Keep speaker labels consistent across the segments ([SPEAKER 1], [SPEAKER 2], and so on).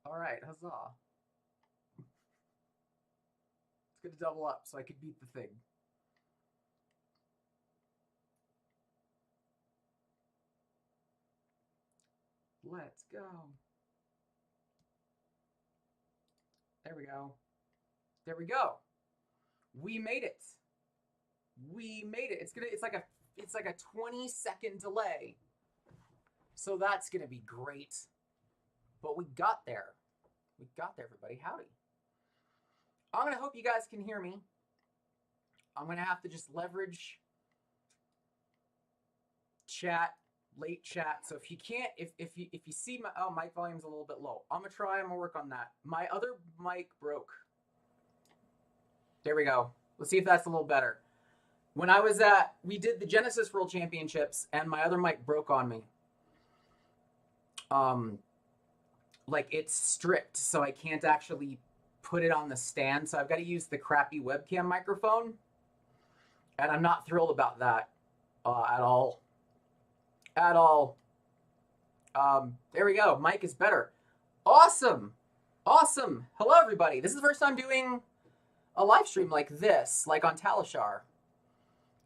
[SPEAKER 1] All right, huzzah. It's going to double up so I could beat the thing. Let's go. There we go. There we go. We made it. We made it. It's like a 20-second delay. So that's gonna be great. But we got there. We got there, everybody. Howdy. I'm gonna hope you guys can hear me. I'm gonna have to just leverage chat, late chat. So if you can't, if you see my mic volume's a little bit low, I'm gonna work on that. My other mic broke. There we go. Let's see if that's a little better. When I was we did the Genesis World Championships, and my other mic broke on me. Like it's stripped, so I can't actually put it on the stand. So I've got to use the crappy webcam microphone, and I'm not thrilled about that at all. At all. There we go. Mic is better. Awesome. Awesome. Hello, everybody. This is the first time doing a live stream like this, like on Talishar.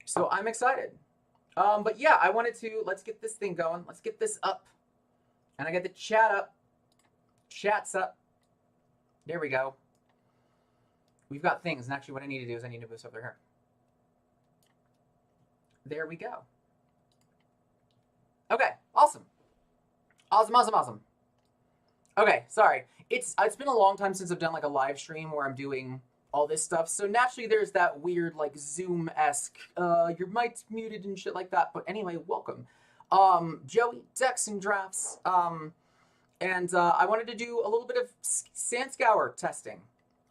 [SPEAKER 1] So I'm excited. But yeah, I wanted to, let's get this thing going. Let's get this up. And I got the chat up. Chat's up. There we go. We've got things. And actually what I need to do is I need to move this over here. There we go. Okay, awesome. Awesome, awesome, awesome. Okay, sorry. It's been a long time since I've done like a live stream where I'm doing all this stuff. So naturally there's that weird like Zoom-esque, your mic's muted and shit like that. But anyway, welcome. Joey, Dex, and Drafts. And I wanted to do a little bit of Sandscour testing.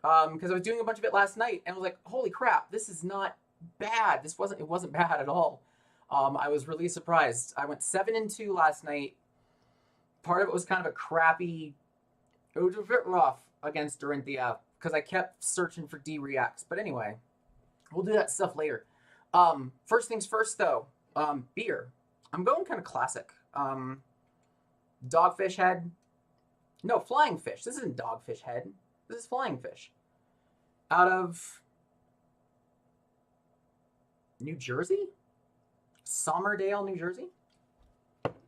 [SPEAKER 1] Because I was doing a bunch of it last night and I was like, holy crap, this is not bad. It wasn't bad at all. I was really surprised. I went 7-2 last night. Part of it was kind of a crappy, it was a bit rough against Dorinthia because I kept searching for D-reacts. But anyway, we'll do that stuff later. First things first though, beer. I'm going kind of classic. Dogfish Head. No, Flying Fish. This isn't Dogfish Head. This is Flying Fish. Out of New Jersey? Somerdale, New Jersey?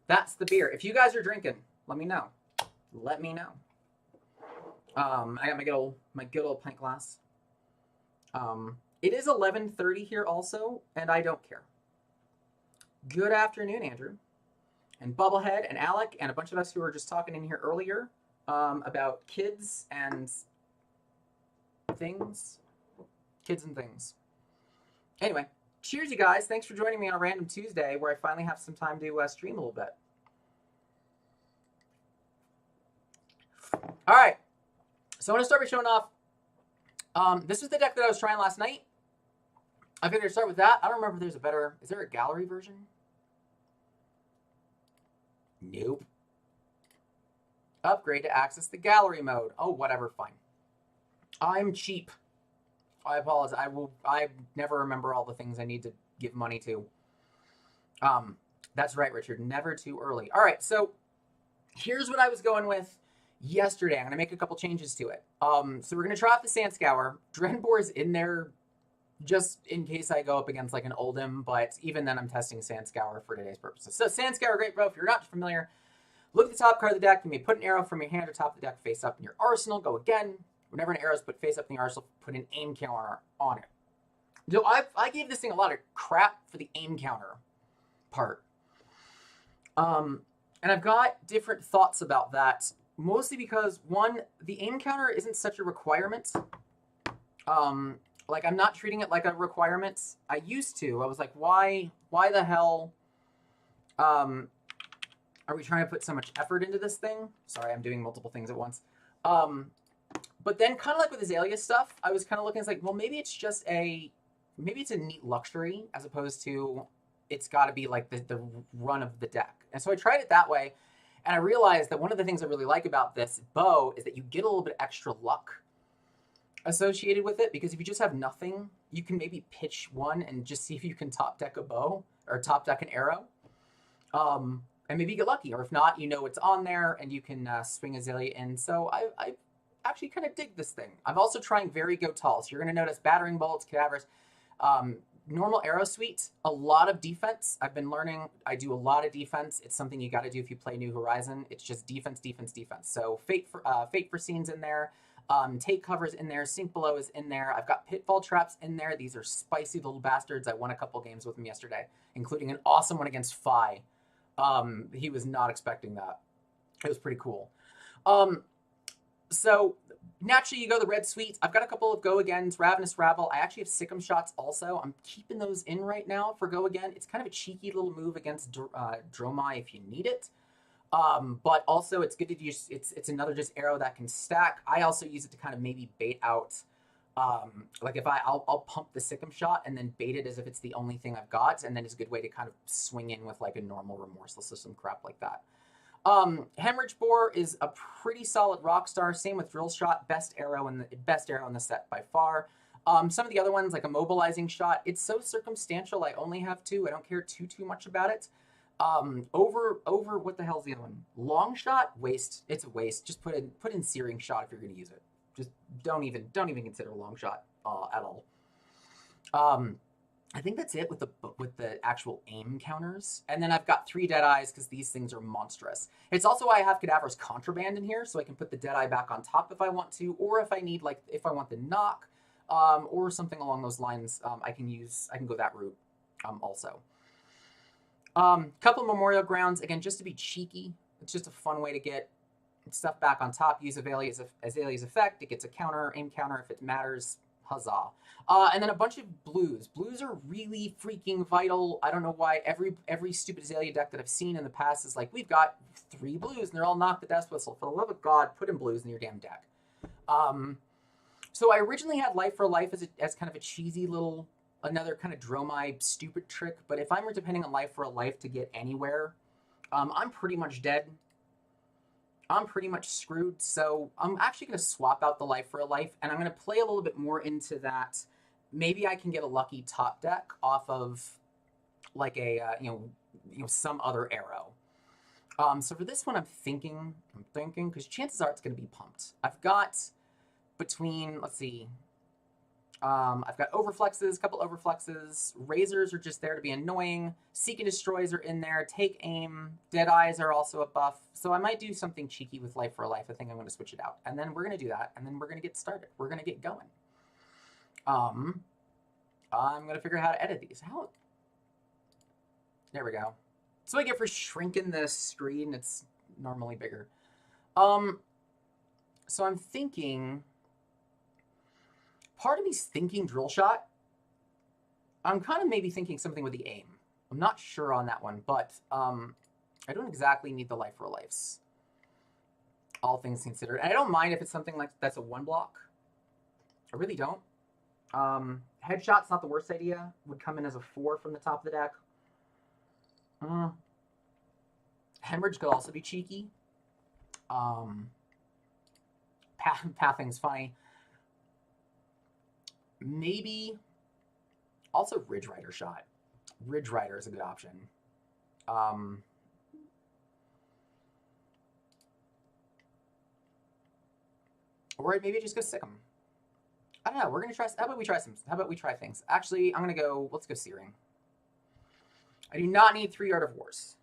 [SPEAKER 1] That's the beer. If you guys are drinking, let me know. Let me know. I got my good old pint glass. It is 11:30 here also, and I don't care. Good afternoon, Andrew. And Bubblehead and Alec and a bunch of us who were just talking in here earlier about kids and things. Kids and things. Anyway, cheers, you guys. Thanks for joining me on a random Tuesday where I finally have some time to stream a little bit. All right. So I want to start by showing off. This was the deck that I was trying last night. I figured I'd start with that. I don't remember if there's a better... Is there a gallery version? Nope. Upgrade to access the gallery mode. Oh, whatever, fine. I'm cheap. I apologize. I never remember all the things I need to give money to. That's right, Richard. Never too early. All right, so here's what I was going with yesterday. I'm going to make a couple changes to it. So we're going to try out the Sandscour. Drenbor is in there just in case I go up against like an Oldham, but even then I'm testing Sandscour for today's purposes. So Sandscour Greatbow, if you're not familiar, look at the top card of the deck. You may put an arrow from your hand or top of the deck face up in your arsenal. Go again. Whenever an arrow is put face up in the arsenal, put an aim counter on it. So I gave this thing a lot of crap for the aim counter part. And I've got different thoughts about that, mostly because, one, the aim counter isn't such a requirement. Like, I'm not treating it like a requirement. I used to. I was like, why the hell are we trying to put so much effort into this thing? Sorry, I'm doing multiple things at once. But then kind of like with Azalea stuff, I was kind of looking, it's like, well, maybe it's a neat luxury as opposed to it's got to be like the run of the deck. And so I tried it that way. And I realized that one of the things I really like about this bow is that you get a little bit extra luck associated with it, because if you just have nothing, you can maybe pitch one and just see if you can top deck a bow or top deck an arrow. and maybe get lucky. Or if not, you know it's on there, and you can swing Azalea in. So I actually kind of dig this thing. I'm also trying Very Go Tall. So you're going to notice Battering Bolts, Cadavers, normal Arrow Suite, a lot of defense. I've been learning. I do a lot of defense. It's something you got to do if you play New Horizon. It's just defense, defense, defense. So Fate for Scenes in there. Take Covers in there. Sink Below is in there. I've got Pitfall Traps in there. These are spicy little bastards. I won a couple games with them yesterday, including an awesome one against Phi. He was not expecting that. It was pretty cool. So naturally, you go the red suites. I've got a couple of Go Agains, Ravenous Rabble. I actually have Sikkim Shots also. I'm keeping those in right now for Go Again. It's kind of a cheeky little move against Dromai if you need it. But also it's good to use, it's another just arrow that can stack. I also use it to kind of maybe bait out, like if I'll pump the Sikkim Shot and then bait it as if it's the only thing I've got, and then it's a good way to kind of swing in with like a normal Remorseless or some crap like that. Hemorrhage Bore is a pretty solid rock star. Same with Drill Shot, best arrow in the set by far. Some of the other ones, like Immobilizing Shot, it's so circumstantial. I only have 2. I don't care too much about it. Over what the hell's the other one? Long Shot, waste. It's a waste. Just put in Searing Shot if you're going to use it. Just don't even consider Long Shot at all. I think that's it with the actual aim counters. And then I've got 3 Deadeyes because these things are monstrous. It's also why I have Cadaver's Contraband in here, so I can put the Deadeye back on top if I want to, or if I need, like, if I want the knock, or something along those lines, I can go that route, also. Couple of Memorial Grounds, again, just to be cheeky. It's just a fun way to get stuff back on top. Use Azalea's effect. It gets a counter, aim counter if it matters. Huzzah. And then a bunch of blues. Blues are really freaking vital. I don't know why every stupid Azalea deck that I've seen in the past is like, we've got 3 blues and they're all Knock the Death Whistle. For the love of God, put in blues in your damn deck. So I originally had Life for Life as kind of a cheesy little, another kind of Dromai stupid trick, but if I'm depending on Life for a Life to get anywhere, I'm pretty much dead. I'm pretty much screwed, so I'm actually going to swap out the Life for a Life, and I'm going to play a little bit more into that. Maybe I can get a lucky top deck off of, like a, some other arrow. So for this one, I'm thinking, because chances are it's going to be pumped. I've got between, let's see, I've got Overflexes, a couple Overflexes. Razors are just there to be annoying. Seek and Destroys are in there. Take Aim. Deadeyes are also a buff. So I might do something cheeky with Life for a Life. I think I'm going to switch it out. And then we're going to do that. And then we're going to get started. We're going to get going. I'm going to figure out how to edit these. There we go. So I get for shrinking the screen. It's normally bigger. So I'm thinking... Part of me's thinking Drill Shot. I'm kind of maybe thinking something with the aim. I'm not sure on that one, but I don't exactly need the Life for a Lifes. All things considered. And I don't mind if it's something like that's a 1 block. I really don't. Headshot's not the worst idea. Would come in as a 4 from the top of the deck. Hemorrhage could also be cheeky. Pathing's funny. Maybe also Ridge Rider Shot. Ridge Rider is a good option. Or maybe just go Sikkim. I don't know. We're gonna try. How about we try things? Actually, I'm gonna go. Let's go Searing. I do not need 3 Art of Wars.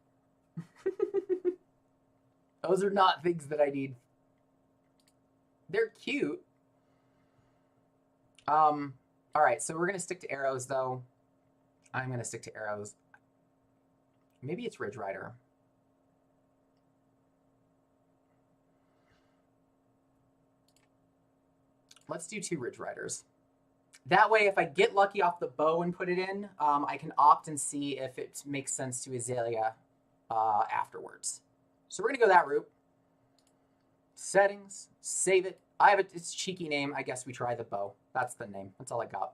[SPEAKER 1] Those are not things that I need. They're cute. All right, so we're going to stick to arrows, though. I'm going to stick to arrows. Maybe it's Ridge Rider. Let's do 2 Ridge Riders. That way, if I get lucky off the bow and put it in, I can opt and see if it makes sense to Azalea afterwards. So we're going to go that route. Settings, save it. It's a cheeky name. I guess we try the bow. That's the name. That's all I got.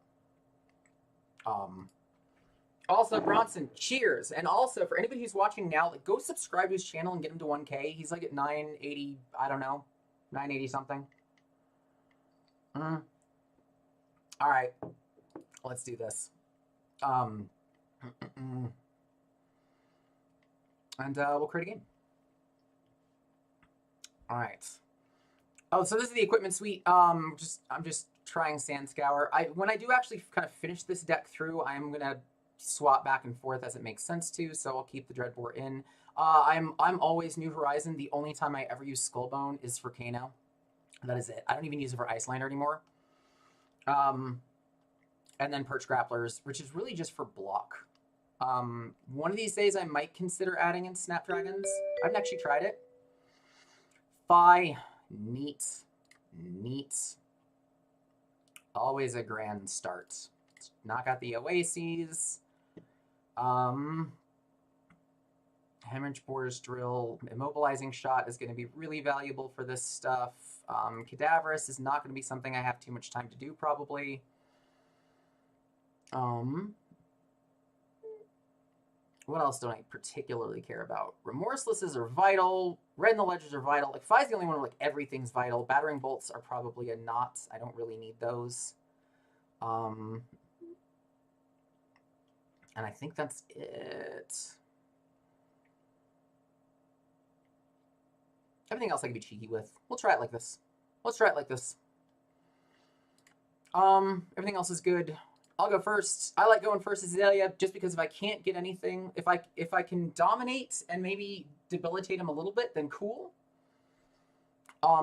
[SPEAKER 1] Also, Bronson, cheers. And also, for anybody who's watching now, like, go subscribe to his channel and get him to 1K. He's like at 980, I don't know, 980 something. All right, let's do this. And we'll create a game. All right. Oh, so this is the equipment suite. I'm just trying Sandscour. When I do actually kind of finish this deck through, I'm gonna swap back and forth as it makes sense to. So I'll keep the Dreadbore in. I'm always New Horizon. The only time I ever use Skullbone is for Kano. That is it. I don't even use it for Icelander anymore. And then Perch Grapplers, which is really just for block. One of these days I might consider adding in Snapdragons. I haven't actually tried it. Neat. Always a grand start. Knock out the Oases. Hemorrhage Boar's Drill. Immobilizing Shot is going to be really valuable for this stuff. Cadaverous is not going to be something I have too much time to do, probably. What else don't I particularly care about? Remorselesses are vital. Red in the Ledgers are vital. Like, Fi's the only one where, like, everything's vital. Battering Bolts are probably a not. I don't really need those. And I think that's it. Everything else I can be cheeky with. We'll try it like this. Let's try it like this. Everything else is good. I'll go first. I like going first as Azalea just because if I can't get anything, if I can dominate and maybe debilitate him a little bit, then cool.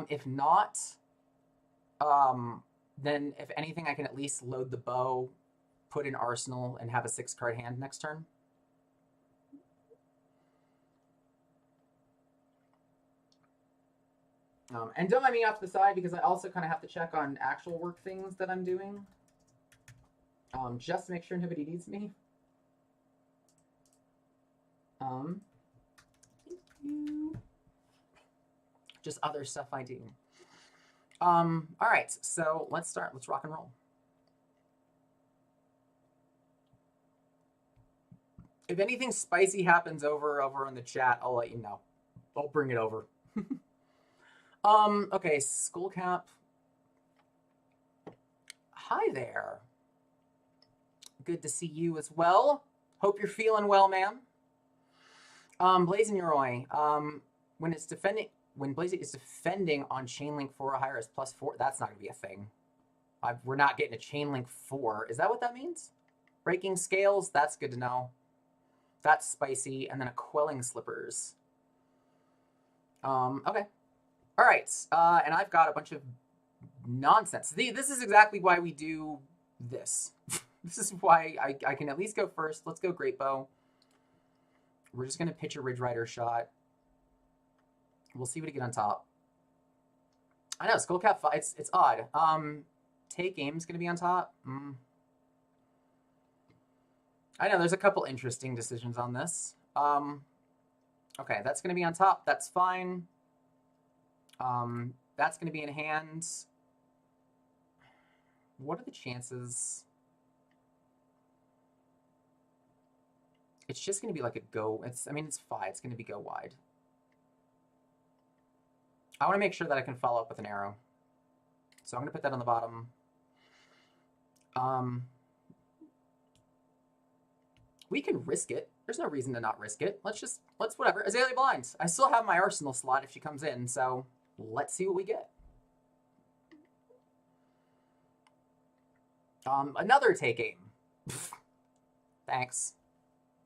[SPEAKER 1] If not, then if anything, I can at least load the bow, put in Arsenal, and have a 6-card hand next turn. And don't mind me off to the side because I also kind of have to check on actual work things that I'm doing. Just to make sure nobody needs me. Just other stuff I do. All right, so let's start. Let's rock and roll. If anything spicy happens over in the chat, I'll let you know. I'll bring it over. Okay, Skullcap. Hi there. Good to see you as well. Hope you're feeling well, ma'am. Blazing Yoroi. When Blazing is defending on Chainlink 4 or higher is +4, that's not gonna be a thing. We're not getting a Chainlink 4. Is that what that means? Breaking Scales, that's good to know. That's spicy, and then a Quelling Slippers. Okay. All right, and I've got a bunch of nonsense. This is exactly why we do this. This is why I can at least go first. Let's go Greatbow. We're just going to pitch a Ridge Rider shot. We'll see what we get on top. I know, Skullcap, it's odd. Take Aim's going to be on top. I know, there's a couple interesting decisions on this. Okay, that's going to be on top. That's fine. That's going to be in hand. What are the chances? It's just going to be like a go. I mean, it's fine. It's going to be go wide. I want to make sure that I can follow up with an arrow. So I'm going to put that on the bottom. We can risk it. There's no reason to not risk it. Let's whatever. Azalea blinds. I still have my Arsenal slot if she comes in, so let's see what we get. Another Take Aim. Thanks.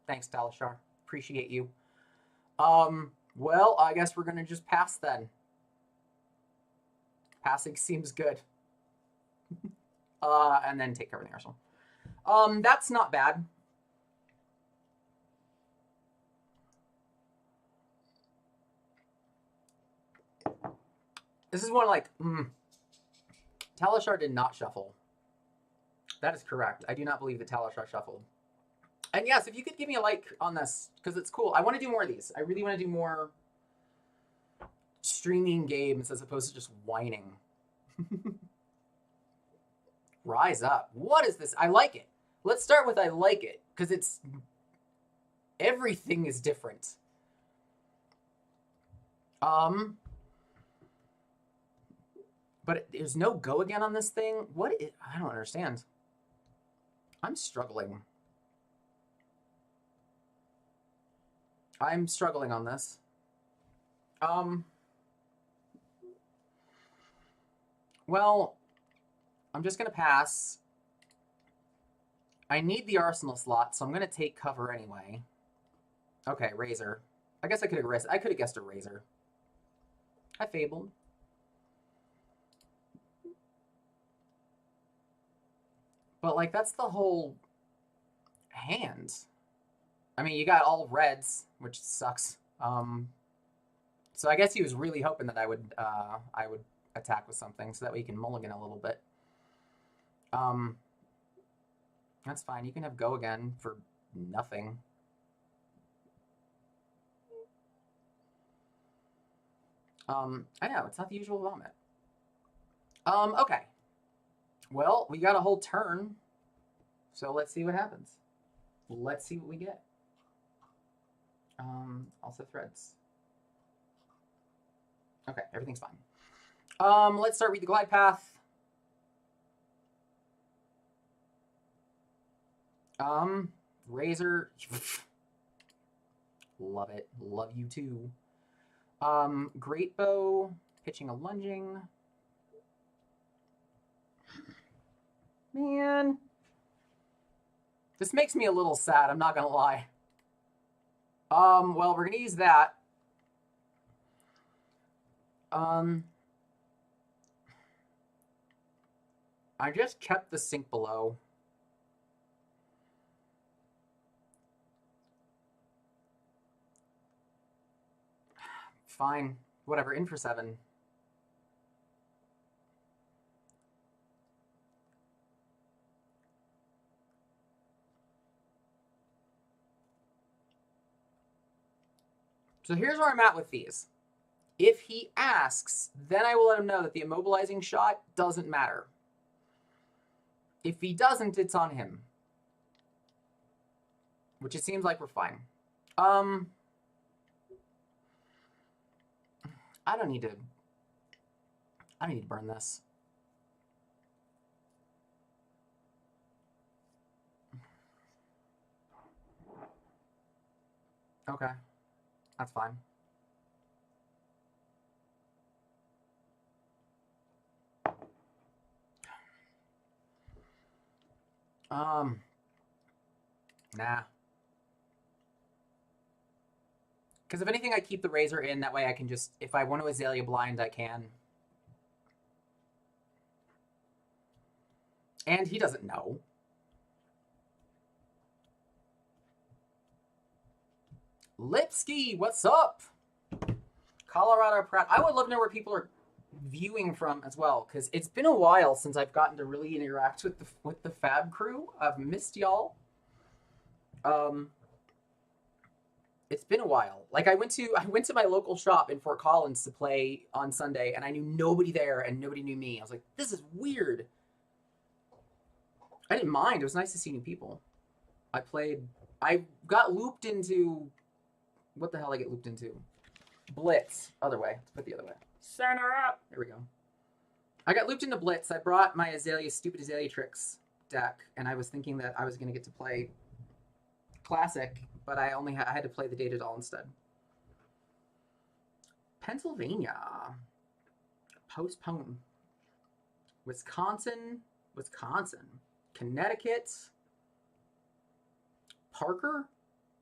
[SPEAKER 1] Thanks, Talishar. Appreciate you. Well, I guess we're going to just pass then. Passing seems good. And then take care of the Arsenal. That's not bad. This is one like, Talishar did not shuffle. That is correct. I do not believe that Talishar shuffled. And yes, if you could give me a like on this, because it's cool. I want to do more of these. I really want to do more streaming games as opposed to just whining. Rise up. What is this? I like it. Let's start with I like it, because it's... everything is different. But there's no go again on this thing? I don't understand. I'm struggling. I'm struggling on this. Well, I'm just gonna pass. I need the arsenal slot, so I'm gonna take cover anyway. Okay, Razor. I guess I could have guessed a Razor. I fabled. But like that's the whole hand. I mean, you got all reds, which sucks. So I guess he was really hoping that I would attack with something so that way he can mulligan a little bit. That's fine. You can have go again for nothing. I know, it's not the usual vomit. Okay. Well, we got a whole turn, so let's see what happens. Let's see what we get. Also threads. Okay, everything's fine. Let's start with the glide path. Razor. Love it. Love you too. Greatbow, pitching a lunging. Man. This makes me a little sad, I'm not gonna lie. Well, we're gonna use that. I just kept the sink below. Fine. Whatever, in for 7. So here's where I'm at with these. If he asks, then I will let him know that the immobilizing shot doesn't matter. If he doesn't, it's on him. Which it seems like we're fine. I don't need to burn this. Okay. That's fine. Nah. Because if anything, I keep the Razor in. That way I can just, if I want to Azalea blind, I can. And he doesn't know. Lipsky, what's up? Colorado Pratt. I would love to know where people are viewing from as well, because it's been a while since I've gotten to really interact with the Fab crew. I've missed y'all. It's been a while. Like I went to my local shop in Fort Collins to play on Sunday, and I knew nobody there, and nobody knew me. I was like, this is weird. I didn't mind. It was nice to see new people. I got looped into, what the hell did I get looped into? Blitz. Other way. Let's put it the other way. Center up. There we go. I got looped into Blitz. I brought my stupid Azalea Tricks deck, and I was thinking that I was going to get to play Classic, but I had to play the Data Doll instead. Pennsylvania. Postpone. Wisconsin. Connecticut. Parker?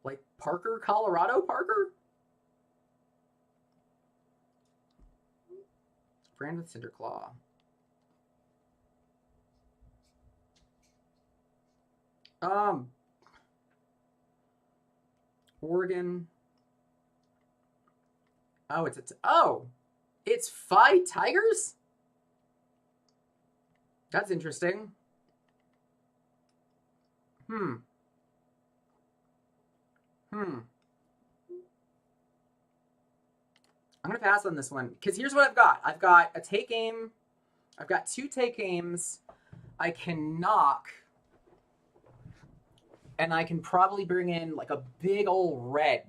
[SPEAKER 1] Like Parker, Colorado Parker? Brand with Cinderclaw. Oregon. Oh, it's Fight Tigers? That's interesting. I'm going to pass on this one, because here's what I've got. I've got a take aim. I've got 2 take aims. I can knock. And I can probably bring in like a big old red.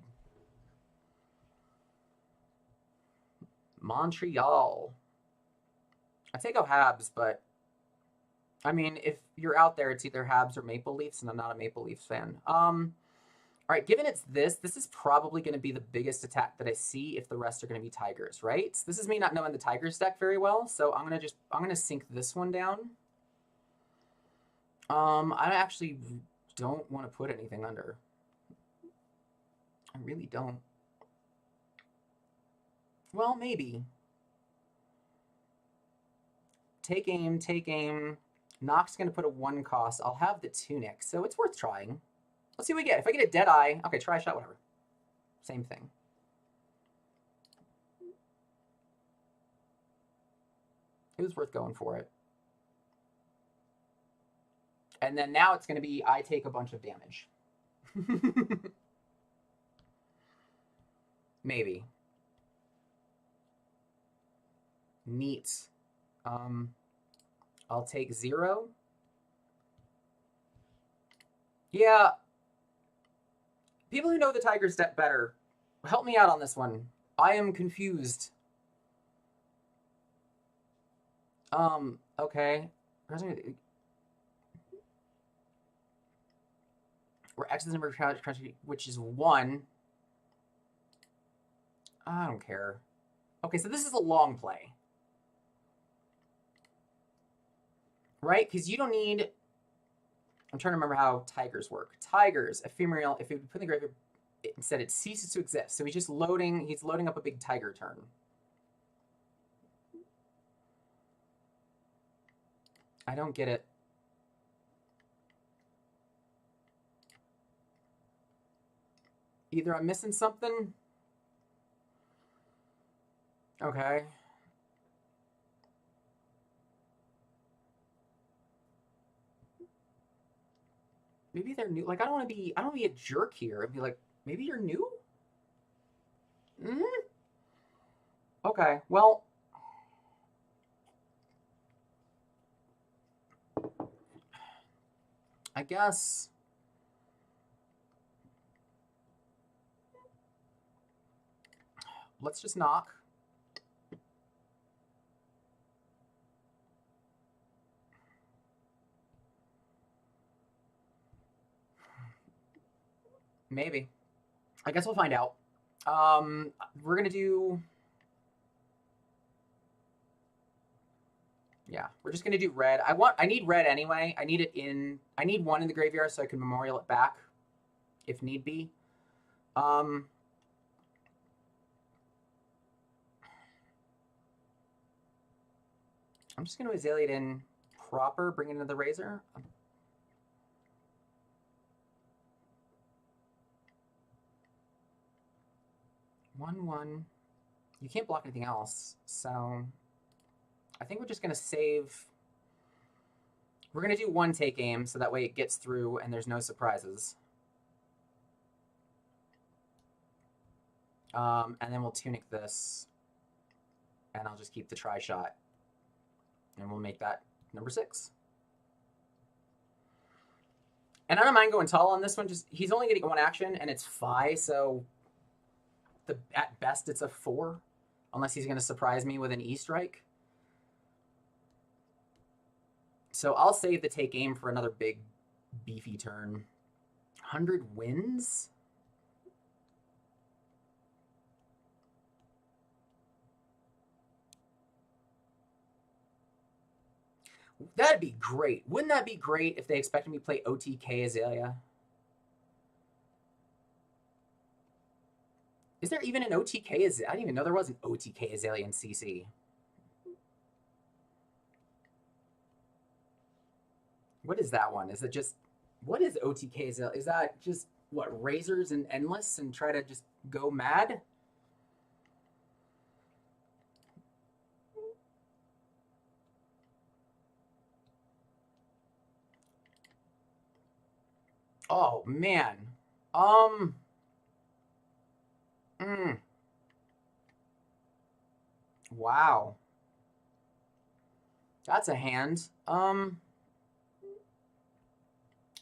[SPEAKER 1] Montreal. I take Habs, but I mean, if you're out there, it's either Habs or Maple Leafs, and I'm not a Maple Leafs fan. All right, given it's this is probably going to be the biggest attack that I see if the rest are going to be tigers, right? So this is me not knowing the tigers deck very well, so I'm going to sink this one down. I actually don't want to put anything under. I really don't. Well, maybe. Take aim, take aim. Nock's going to put a 1 cost. I'll have the Tunic, so it's worth trying. Let's see what we get. If I get a Deadeye, okay, try shot, whatever. Same thing. It was worth going for it. And then now it's going to be I take a bunch of damage. Maybe. Neat. I'll take 0. Yeah. People who know the Tigers deck better, help me out on this one. I am confused. Okay. Where X is the number of country, which is 1. I don't care. Okay, so this is a long play. Right? Because you don't need... I'm trying to remember how tigers work. Tigers, ephemeral, if you put in the graveyard, instead it ceases to exist. So he's loading up a big tiger turn. I don't get it. Either I'm missing something. Okay. Maybe they're new. Like, I don't want to be a jerk here. I'd be like, maybe you're new? Mm-hmm. Okay, well. I guess. Let's just knock. Maybe. I guess we'll find out. We're going to do... Yeah, we're just going to do red. I need red anyway. I need 1 in the graveyard so I can memorial it back if need be. I'm just going to Azalea it in proper, bring it into the Razor. 1/1. You can't block anything else, so I think we're just going to save. We're going to do 1 take aim, so that way it gets through and there's no surprises. And then we'll Tunic this, and I'll just keep the Tri-Shot, and we'll make that number 6. And I don't mind going tall on this one. Just he's only getting 1 action, and it's Phi, so at best it's a 4, unless he's going to surprise me with an E-Strike. So I'll save the take aim for another big, beefy turn. 100 wins? That'd be great. Wouldn't that be great if they expected me to play OTK Azalea? Is there even an OTK Azalea? I didn't even know there was an OTK Azalea in CC. What is that one? Is it just... What is OTK Azalea? Is that just, what, razors and endless and try to just go mad? Oh, man. Wow. That's a hand. It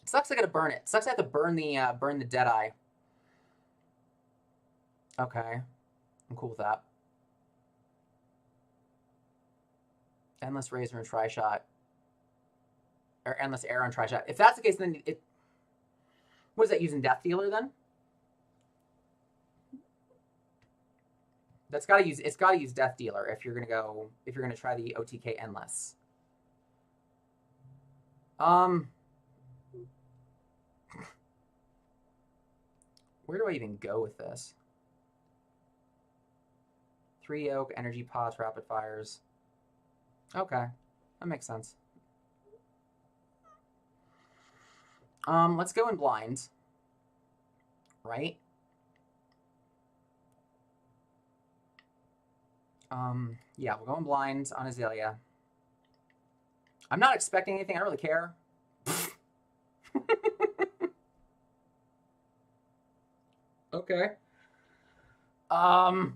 [SPEAKER 1] sucks I gotta burn it. It sucks I have to burn the Deadeye. Okay. I'm cool with that. Endless Razor and Tri-Shot. Or Endless Arrow and Tri-Shot. If that's the case, then it... What is that, using Death Dealer then? That's gotta use, it's gotta use Death Dealer if you're gonna try the OTK Endless. Where do I even go with this? 3 Oak, Energy Pots, Rapid Fires. Okay, that makes sense. Let's go in blind. Right? Yeah, we'll go in blind on Azalea. I'm not expecting anything. I don't really care. Okay. I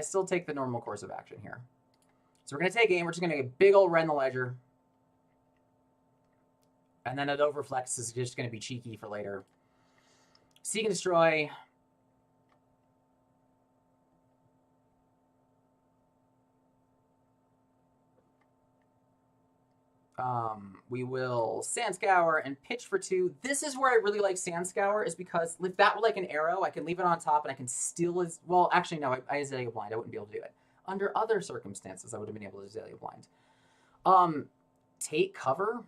[SPEAKER 1] still take the normal course of action here. So we're going to take aim. We're just going to get a big old red in the ledger. And then an Overflex is just going to be cheeky for later. Seek and Destroy. We will Sandscour and pitch for 2. This is where I really like Sandscour, is because if that were like an arrow, I can leave it on top and I can steal his... Well, actually, no, I Azalea blind. I wouldn't be able to do it. Under other circumstances, I would have been able to Azalea blind. Take cover.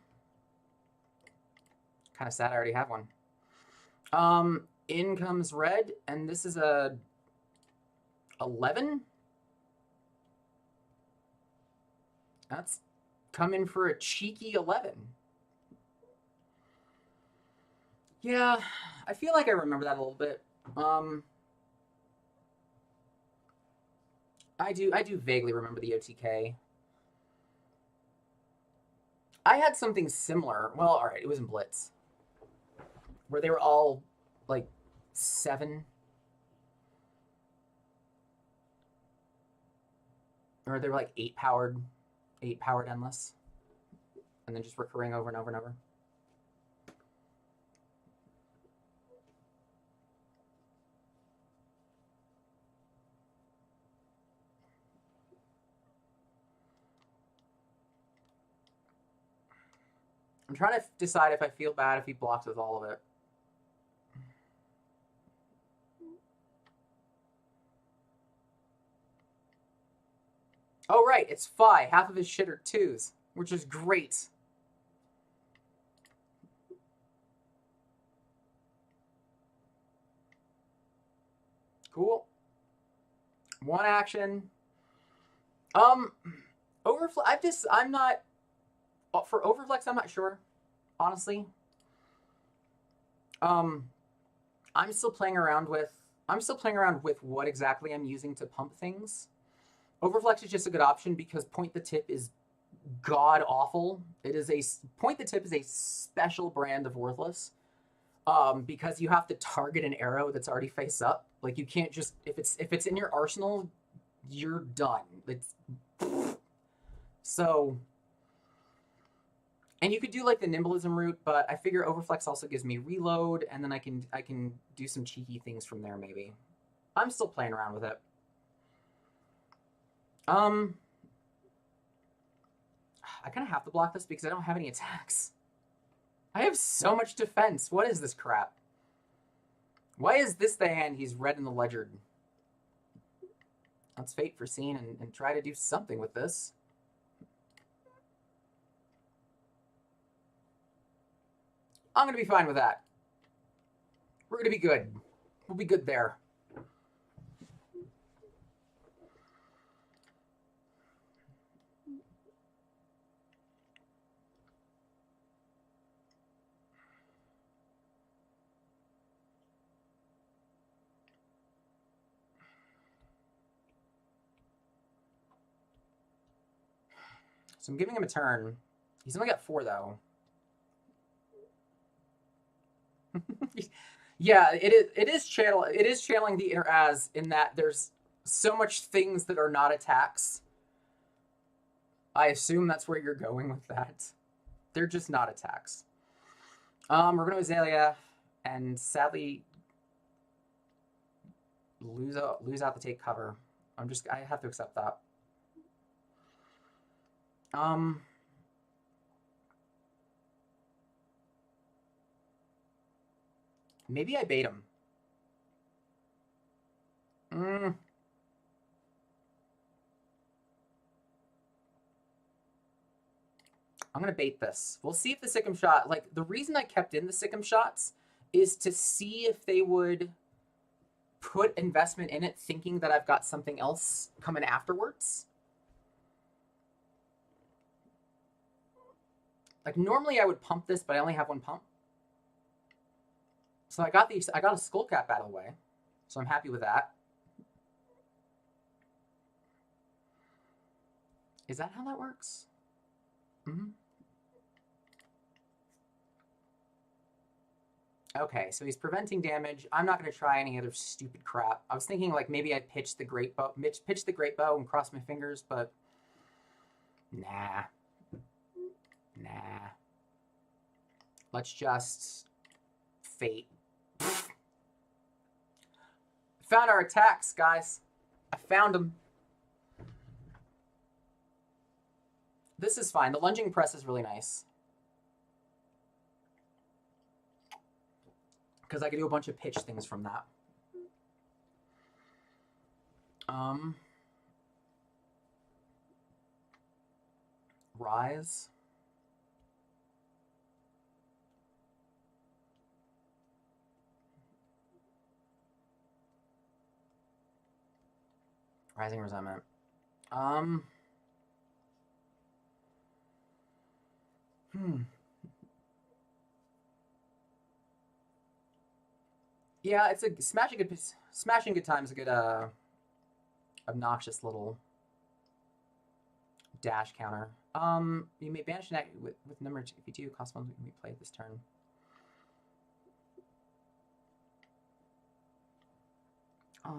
[SPEAKER 1] Kind of sad I already have one. In comes red, and this is a 11. That's coming for a cheeky 11. Yeah, I feel like I remember that a little bit. I do vaguely remember the OTK. I had something similar. Well, all right, it was in Blitz, where they were all like 7, or they were like 8 powered endless, and then just recurring over and over and over. I'm trying to decide if I feel bad if he blocks with all of it. Oh, right, it's Phi. Half of his shit are 2s, which is great. Cool. 1 action. Overflex. I'm not... For Overflex, I'm not sure, honestly. I'm still playing around with what exactly I'm using to pump things. Overflex is just a good option because Point the Tip is god awful. Point the Tip is a special brand of worthless. Because you have to target an arrow that's already face up. Like, you can't just, if it's in your arsenal, you're done. It's so. And you could do like the Nimblism route, but I figure Overflex also gives me reload, and then I can do some cheeky things from there maybe. I'm still playing around with it. I kind of have to block this because I don't have any attacks. I have so much defense. What is this crap? Why is this the hand he's red in the ledger? Let's fate for scene and try to do something with this. I'm going to be fine with that. We're going to be good. We'll be good there. So I'm giving him a turn. He's only got 4, though. Yeah, it is channeling the inner as, in that there's so much things that are not attacks. I assume that's where you're going with that. They're just not attacks. We're going to Azalea, and sadly lose out the take cover. I have to accept that. Maybe I bait him. I'm going to bait this. We'll see if the Sikkim shot... Like, the reason I kept in the Sikkim shots is to see if they would put investment in it thinking that I've got something else coming afterwards. Like, normally I would pump this, but I only have one pump. So I got a skull cap out of the way. So I'm happy with that. Is that how that works? Mm-hmm. Okay, so he's preventing damage. I'm not going to try any other stupid crap. I was thinking like maybe I'd pitch the Greatbow and cross my fingers, but nah. Nah. Let's just fate. Found our attacks, guys. I found them. This is fine. The lunging press is really nice. Because I can do a bunch of pitch things from that. Rise. Rising Resentment. Yeah, it's a smashing good time is a good obnoxious little dash counter. You may banish an act with number if you do cost one we play this turn. I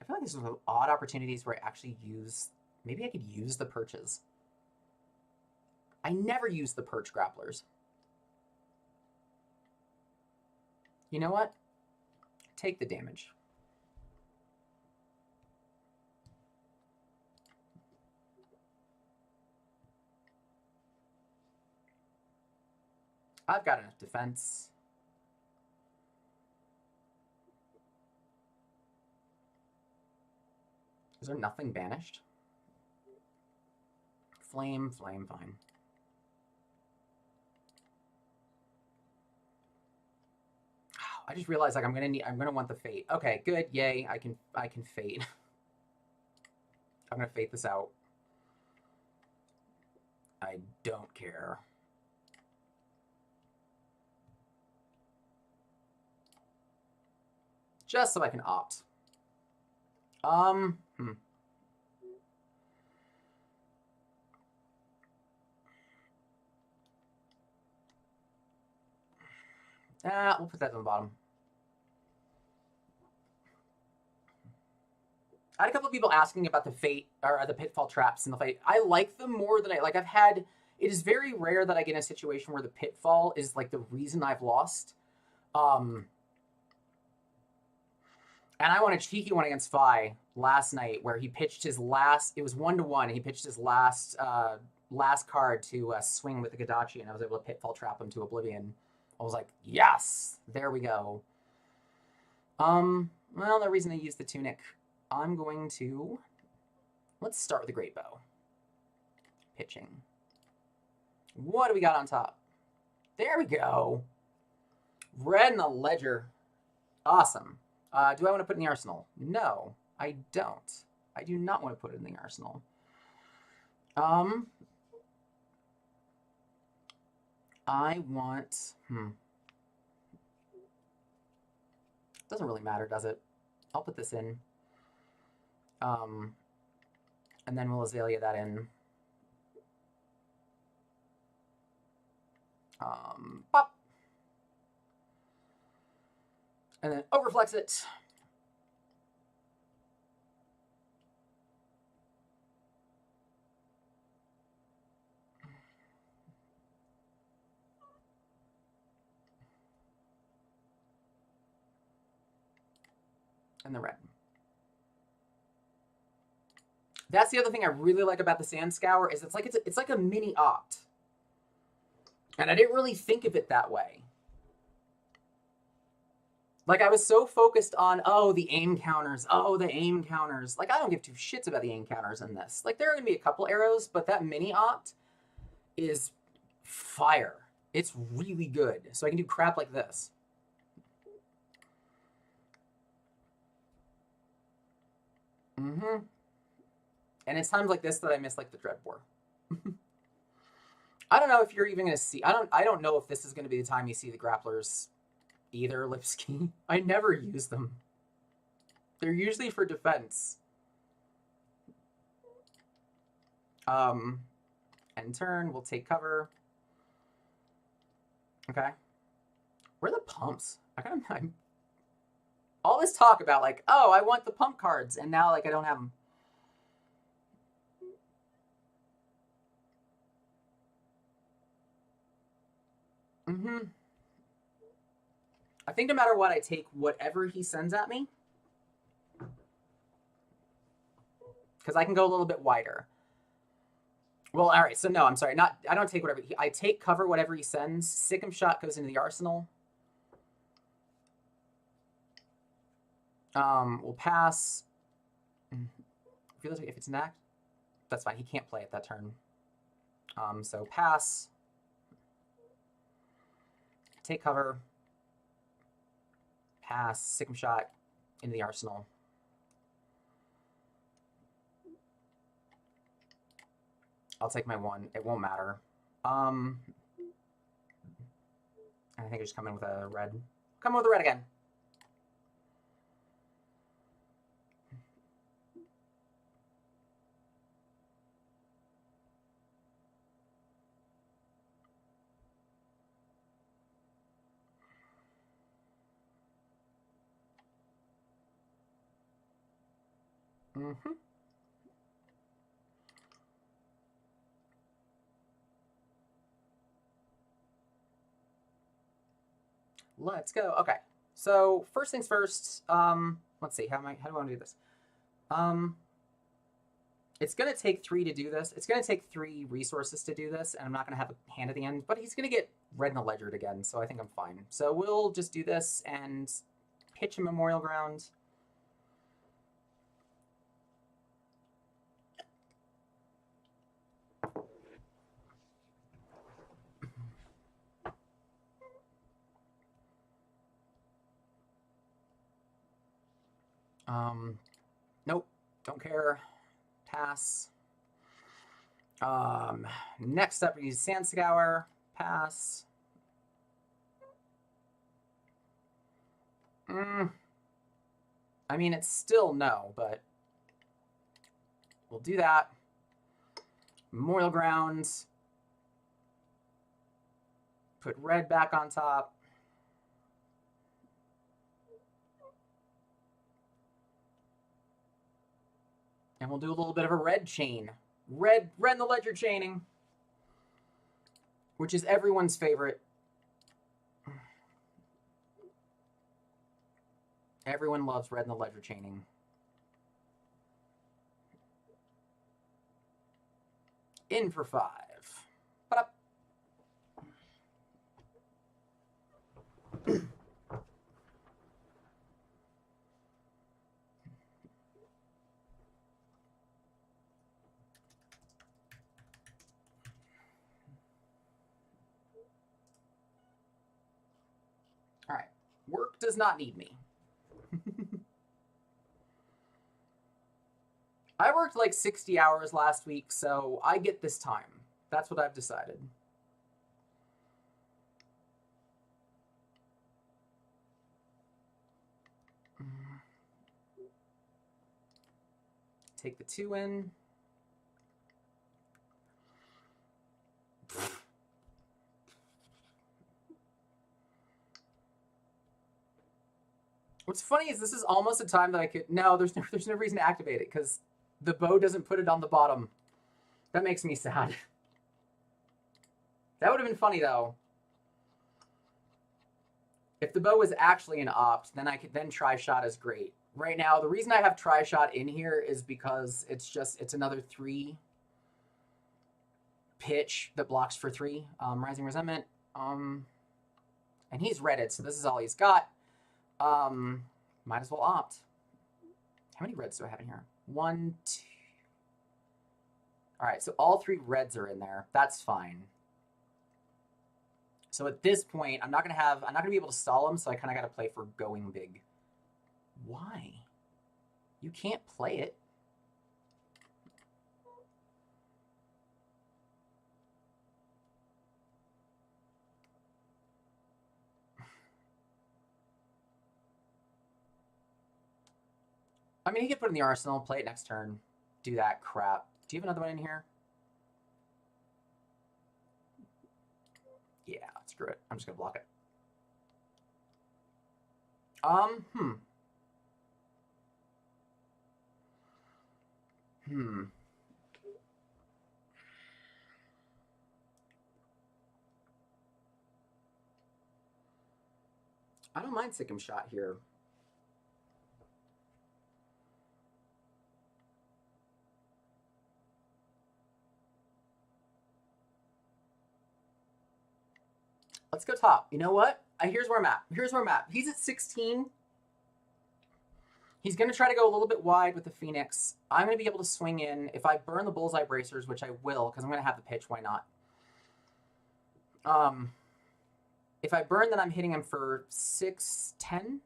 [SPEAKER 1] feel like these are odd opportunities where I actually use. Maybe I could use the perches. I never use the perch grapplers. You know what? Take the damage. I've got enough defense. Is there nothing banished? Flame, fine. I just realized like I'm gonna want the fate. Okay, good, yay, I can fate. I'm gonna fate this out. I don't care. Just so I can opt. We'll put that on the bottom. I had a couple of people asking about the fate or the pitfall traps in the fight. I like them more than I've had. It is very rare that I get in a situation where the pitfall is like the reason I've lost. And I won a cheeky one against Fi last night where he pitched his last. It was 1-1. He pitched his last card to swing with the Gadachi, and I was able to pitfall trap him to oblivion. I was like, yes, there we go. Well, the reason I used the tunic, I'm going to. Let's start with the Greatbow. Pitching. What do we got on top? There we go. Red in the ledger. Awesome. Do I want to put it in the arsenal? No, I don't. I do not want to put it in the arsenal. I want... Doesn't really matter, does it? I'll put this in. And then we'll Azalea that in. Pop! And then overflex it. And the red. That's the other thing I really like about the Sandscour is it's like a mini opt. And I didn't really think of it that way. Like, I was so focused on, oh, the aim counters. Oh, the aim counters. Like, I don't give two shits about the aim counters in this. Like, there are going to be a couple arrows, but that mini opt is fire. It's really good. So I can do crap like this. Mm-hmm. And it's times like this that I miss, like, the Dread Boar. I don't know if you're even going to see... I don't know if this is going to be the time you see the grapplers either, Lipski. I never use them. They're usually for defense. End turn, we'll take cover. Okay. Where are the pumps? I'm all this talk about, like, oh, I want the pump cards, and now, like, I don't have them. Mm-hmm. I think no matter what, I take whatever he sends at me. Because I can go a little bit wider. Well, all right, so no, I'm sorry. I don't take whatever. I take cover whatever he sends. Sick'em Shot goes into the arsenal. We'll pass. If it's an act, that's fine. He can't play it that turn. So pass. Take cover. Pass. Sick'em Shot into the arsenal. I'll take my one. It won't matter. I think I just come in with a red. Come in with a red again. Mm-hmm. Let's go. Okay. So first things first. Let's see. How do I want to do this? It's gonna take 3 to do this. It's gonna take 3 resources to do this, and I'm not gonna have a hand at the end. But he's gonna get red in the ledger again, so I think I'm fine. So we'll just do this and pitch a Memorial Ground. Nope, don't care. Pass. Next up, we use Sandscour. Pass. I mean, it's still no, but we'll do that. Memorial Grounds. Put red back on top. And we'll do a little bit of a red chain. Red in the ledger chaining. Which is everyone's favorite. Everyone loves red in the ledger chaining. In for 5. Ba-da. All right. Work does not need me. I worked like 60 hours last week, so I get this time. That's what I've decided. Take the 2 in. What's funny is this is almost a time that I could... No, there's no reason to activate it, because the bow doesn't put it on the bottom. That makes me sad. That would have been funny, though. If the bow was actually an opt, then I could then Tri-Shot is great. Right now, the reason I have Tri-Shot in here is because it's another 3 pitch that blocks for 3. Rising Resentment. And he's redded, so this is all he's got. Might as well opt. How many reds do I have in here? 1, 2. All right, so all 3 reds are in there. That's fine. So at this point, I'm not gonna be able to stall him, so I kind of got to play for going big. Why? You can't play it. I mean, he could put it in the arsenal, play it next turn, do that crap. Do you have another one in here? Yeah, screw it. I'm just gonna block it. I don't mind Sikkim Shot here. Let's go top. You know what? Here's where I'm at. Here's where I'm at. He's at 16. He's going to try to go a little bit wide with the Phoenix. I'm going to be able to swing in. If I burn the Bullseye Bracers, which I will, because I'm going to have the pitch, why not? If I burn, then I'm hitting him for 6, 10.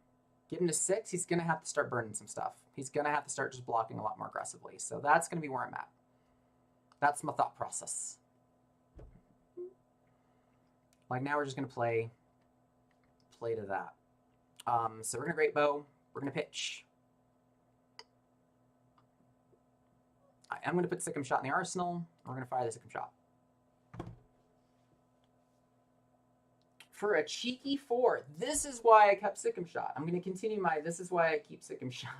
[SPEAKER 1] Get him to 6. He's going to have to start burning some stuff. He's going to have to start just blocking a lot more aggressively. So that's going to be where I'm at. That's my thought process. Like now we're just going to play to that. So we're going to Great Bow. We're going to pitch. I'm going to put Sikkim Shot in the arsenal. We're going to fire the Sikkim Shot. For a cheeky 4. This is why I kept Sikkim Shot. I'm going to continue my, this is why I keep Sikkim Shot.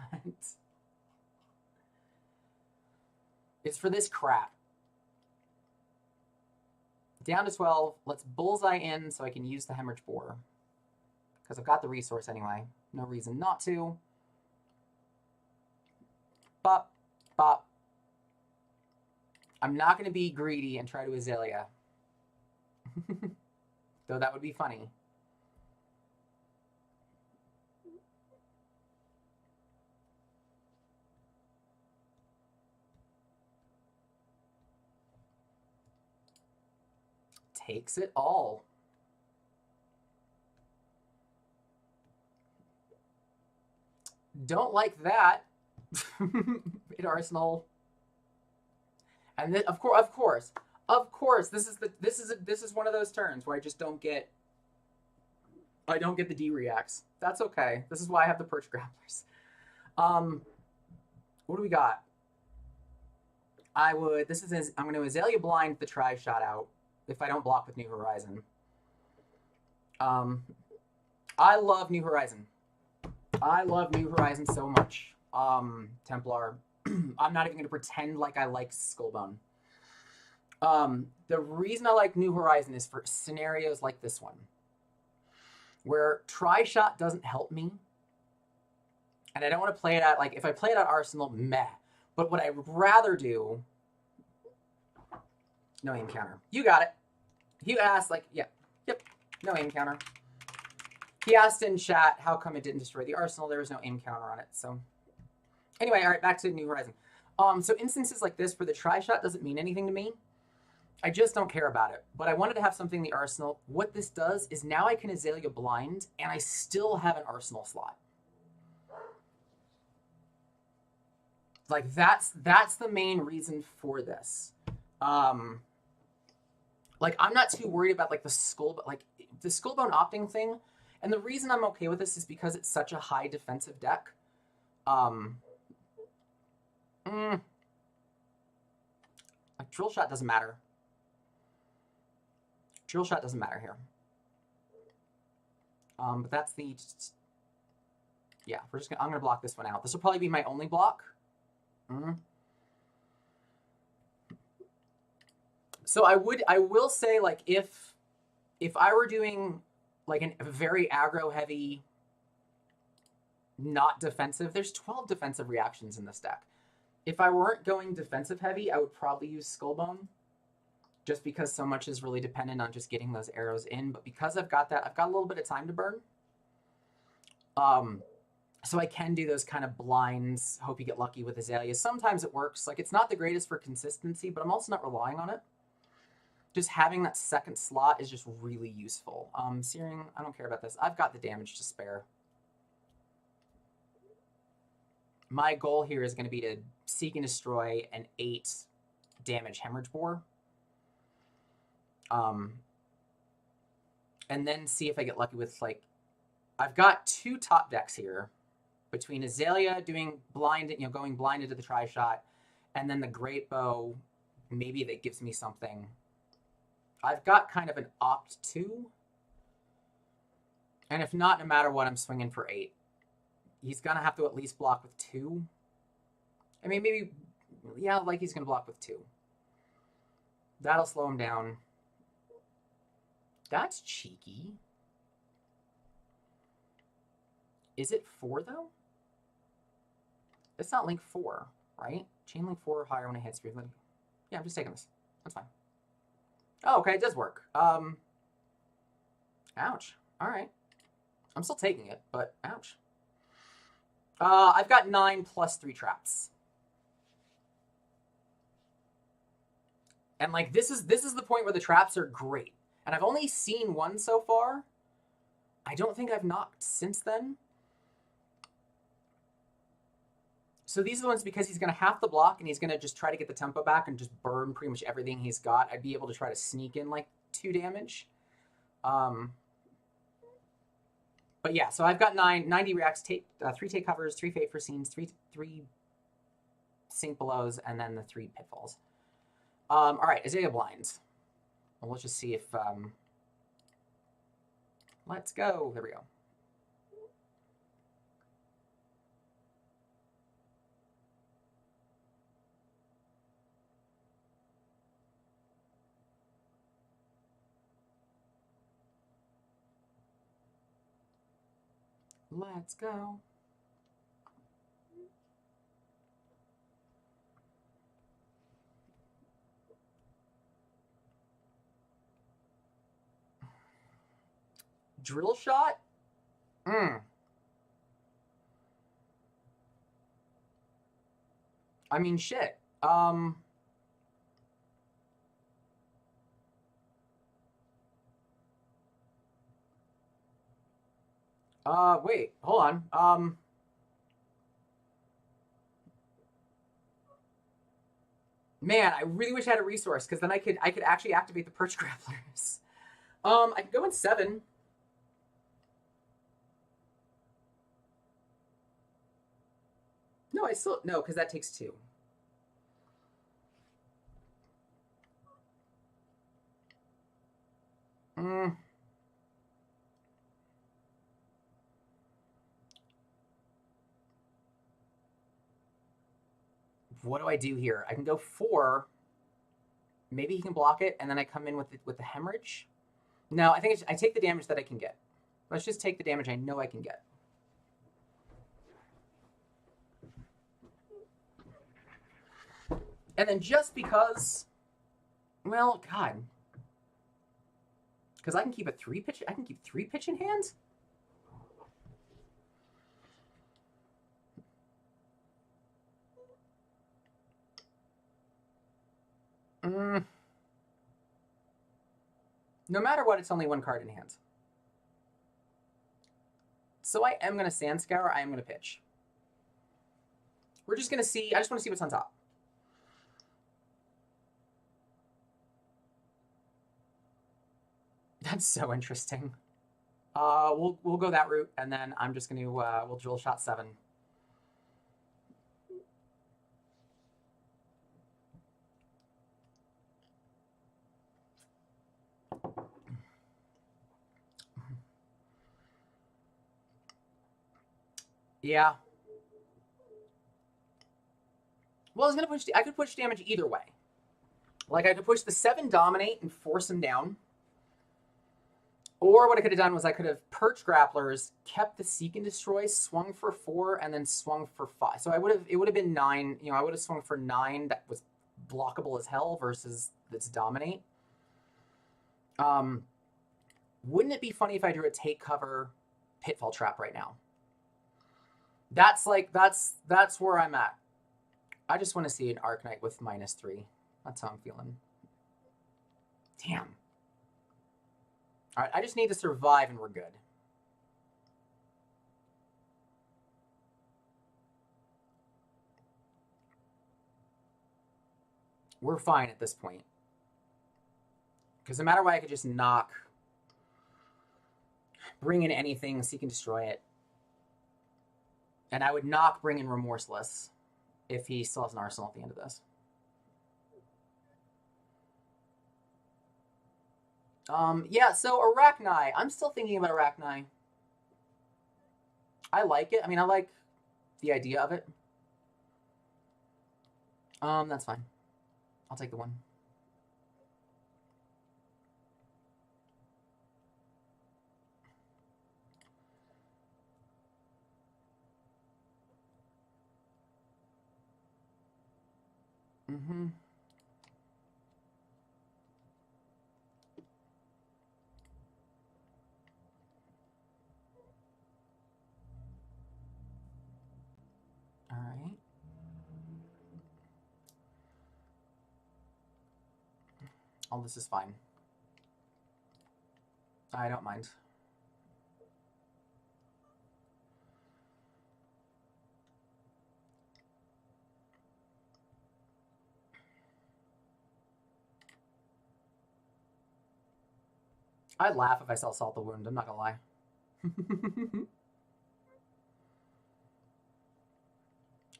[SPEAKER 1] It's for this crap. Down to 12. Let's bullseye in so I can use the Hemorrhage Bore. Because I've got the resource anyway. No reason not to. Bop, bop. I'm not going to be greedy and try to Azalea. Though that would be funny. Takes it all. Don't like that. In Arsenal. And then, of course, this is one of those turns where I just don't get the D reacts. That's okay. This is why I have the Perch Grapplers. What do we got? I'm going to Azalea Blind the Tri-Shot out if I don't block with New Horizon. I love New Horizon. I love New Horizon so much. Templar. I'm not even going to pretend like I like Skullbone. The reason I like New Horizon is for scenarios like this one, where Tri-Shot doesn't help me, and I don't want to play it at, like, if I play it at Arsenal, meh. But what I would rather do, no aim counter. You got it. You asked, like, yep, no aim counter. He asked in chat, how come it didn't destroy the Arsenal? There was no aim counter on it, so. Anyway, all right, back to New Horizon. So instances like this where the Tri-Shot doesn't mean anything to me, I just don't care about it. But I wanted to have something in the arsenal. What this does is now I can Azalea Blind, and I still have an arsenal slot. Like, that's the main reason for this. Like, I'm not too worried about, like, the Skullbone opting thing. And the reason I'm okay with this is because it's such a high defensive deck. Like, Drill Shot doesn't matter. Drill Shot doesn't matter here. But that's the... Yeah, I'm going to block this one out. This will probably be my only block. So I will say, like, if I were doing, like, a very aggro-heavy, not defensive... There's 12 defensive reactions in this deck. If I weren't going defensive heavy, I would probably use Skullbone, just because so much is really dependent on just getting those arrows in. But because I've got that, I've got a little bit of time to burn. So I can do those kind of blinds, hope you get lucky with Azalea. Sometimes it works. Like, it's not the greatest for consistency, but I'm also not relying on it. Just having that second slot is just really useful. Searing, I don't care about this. I've got the damage to spare. My goal here is going to be to seek and destroy an 8 damage hemorrhage boar. And then see if I get lucky with, like, I've got 2 top decks here between Azalea doing blind, going blind into the tri-shot, and then the Greatbow, maybe that gives me something. I've got kind of an opt 2. And if not, no matter what, I'm swinging for 8. He's going to have to at least block with 2. I mean, maybe, yeah, like he's going to block with 2. That'll slow him down. That's cheeky. Is it 4, though? It's not link 4, right? Chain link 4 or higher when it hits. Yeah, I'm just taking this. That's fine. Oh, okay, it does work. Ouch. All right. I'm still taking it, but ouch. I've got 9 plus 3 traps. And, like, this is the point where the traps are great. And I've only seen 1 so far. I don't think I've knocked since then. So these are the ones, because he's going to have to block and he's going to just try to get the tempo back and just burn pretty much everything he's got. I'd be able to try to sneak in like 2 damage. But yeah, so I've got 90 reacts, 3 take covers, 3 fate for scenes, 3 sink belows, and then the 3 pitfalls. All right, Azalea blinds. Well, let's just see if... let's go. There we go. Let's go. Drill shot? I mean, shit. Wait, hold on. Man, I really wish I had a resource, because then I could actually activate the perch grapplers. I could go in 7. No, no, because that takes 2. What do I do here? I can go 4. Maybe he can block it, and then I come in with the hemorrhage. No, I think I take the damage that I can get. Let's just take the damage I know I can get. And then just because, well, God, because I can keep a 3 pitch. I can keep 3 pitch in hand. No matter what, it's only 1 card in hand. So I am going to Sandscour. I am going to pitch. We're just going to see. I just want to see what's on top. That's so interesting. We'll go that route, and then I'm just going to we'll drill shot 7. Yeah. Well, I was gonna push. I could push damage either way. Like, I could push the 7 dominate and force him down. Or what I could have done was I could have perch grapplers, kept the seek and destroy, swung for 4, and then swung for 5. So it would have been 9. You know, I would have swung for 9 that was blockable as hell versus that's dominate. Wouldn't it be funny if I drew a take cover pitfall trap right now? That's like, that's where I'm at. I just want to see an Arc Knight with -3. That's how I'm feeling. Damn. Alright, I just need to survive and we're good. We're fine at this point. Because no matter what, I could just knock, bring in anything, seek and destroy it. And I would knock, bring in Remorseless if he still has an arsenal at the end of this. Yeah, so Arachni. I'm still thinking about Arachni. I like it. I mean, I like the idea of it. That's fine. I'll take the one. Mm-hmm. All right. Oh, this is fine. I don't mind. I'd laugh if I saw Salt the Wound, I'm not gonna lie.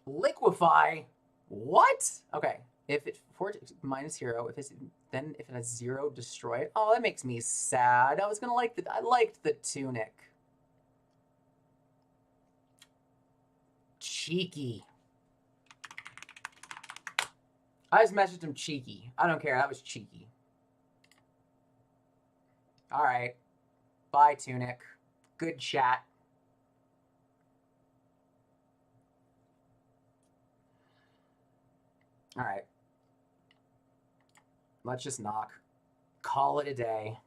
[SPEAKER 1] Liquefy? What? Okay. If it -0, if it has 0, destroy it. Oh, that makes me sad. I was gonna like I liked the tunic. Cheeky. I just messaged him cheeky. I don't care. That was cheeky. All right. Bye, tunic. Good chat. All right. Let's just knock. Call it a day.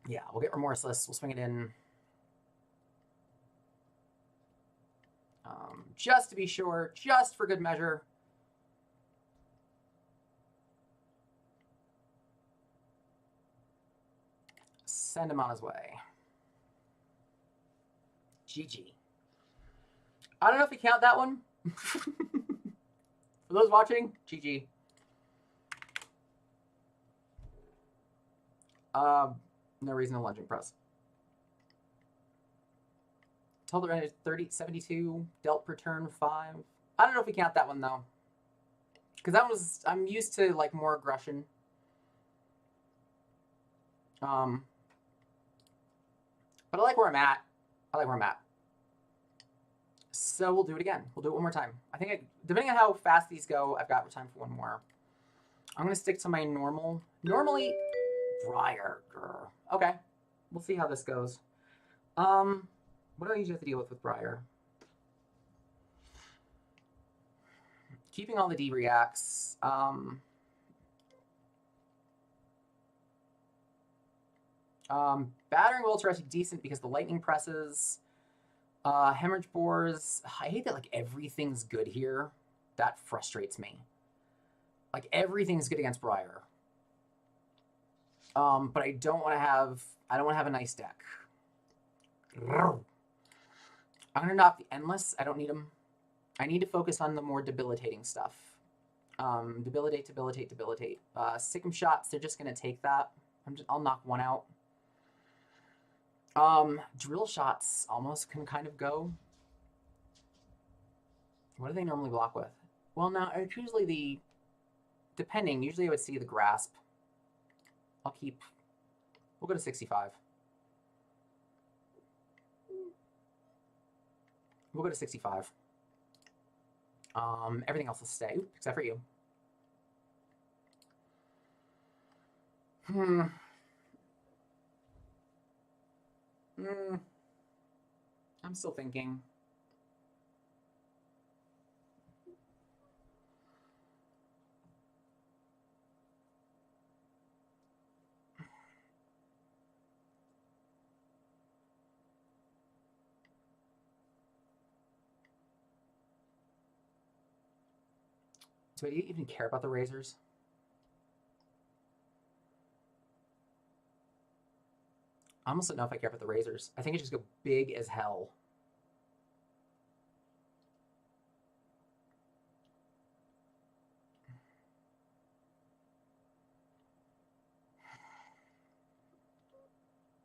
[SPEAKER 1] Yeah, we'll get Remorseless. We'll swing it in. Just to be sure, just for good measure. Send him on his way. GG. I don't know if we count that one. For those watching, GG. No reason to lunging press. Total rate is 72, dealt per turn 5. I don't know if we count that one though. Because that was, I'm used to like more aggression. But I like where I'm at. So we'll do it again. We'll do it one more time. I think, depending on how fast these go, I've got time for one more. I'm going to stick to my normal. Normally, Briar. Okay. We'll see how this goes. What do I usually have to deal with Briar? Keeping all the D reacts. Battering bolts are actually decent because the lightning presses. Hemorrhage bores. I hate that like everything's good here. That frustrates me. Like everything's good against Briar. But I don't want to have a nice deck. I'm gonna knock the Endless. I don't need them. I need to focus on the more debilitating stuff. Debilitate. Sick'em shots, they're just gonna take that. I'll knock one out. Drill shots almost can kind of go. What do they normally block with? Well, now it's usually the, depending. Usually I would see the grasp. We'll go to 65. We'll go to 65. Everything else will stay, except for you. I'm still thinking. Do I even care about the razors? I almost don't know if I care about the razors. I think it just go big as hell.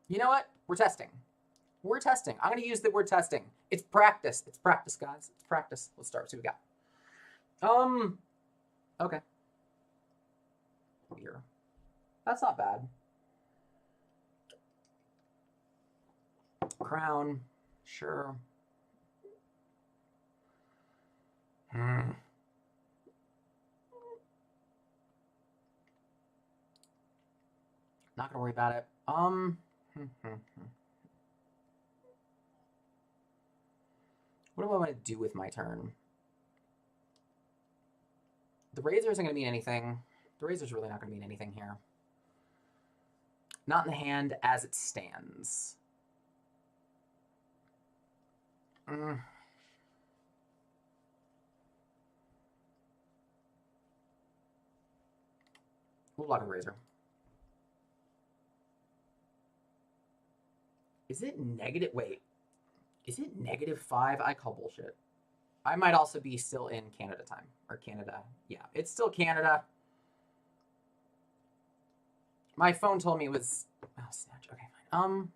[SPEAKER 1] You know what? We're testing. We're testing. I'm going to use the word testing. It's practice. It's practice, guys. It's practice. Let's start. See what we got. Okay. Here. That's not bad. Crown. Sure. Not gonna worry about it. What do I want to do with my turn? The razor isn't going to mean anything. The razor's really not going to mean anything here. Not in the hand as it stands. We'll block the razor. Is it negative? Wait. Is it -5? I call bullshit. I might also be still in Canada time. Or Canada. Yeah, it's still Canada. My phone told me it was... Oh, snatch. Okay, fine.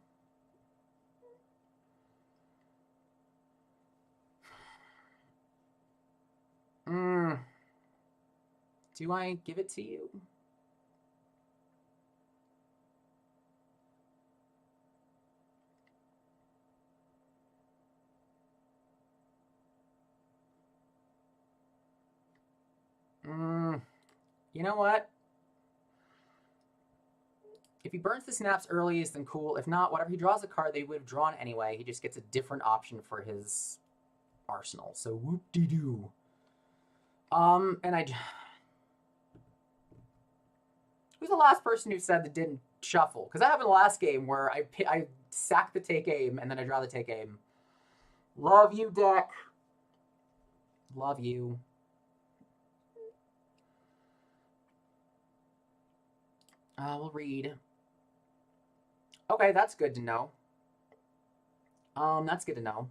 [SPEAKER 1] Do I give it to you? You know what? If he burns the snaps early, then cool. If not, whatever he draws a card they would have drawn anyway, he just gets a different option for his arsenal. So whoop-de-doo. And I... Who's the last person who said that didn't shuffle? Because that happened the last game where I sack the take aim and then I draw the take aim. Love you, deck. Love you. We'll read. Okay, that's good to know. That's good to know.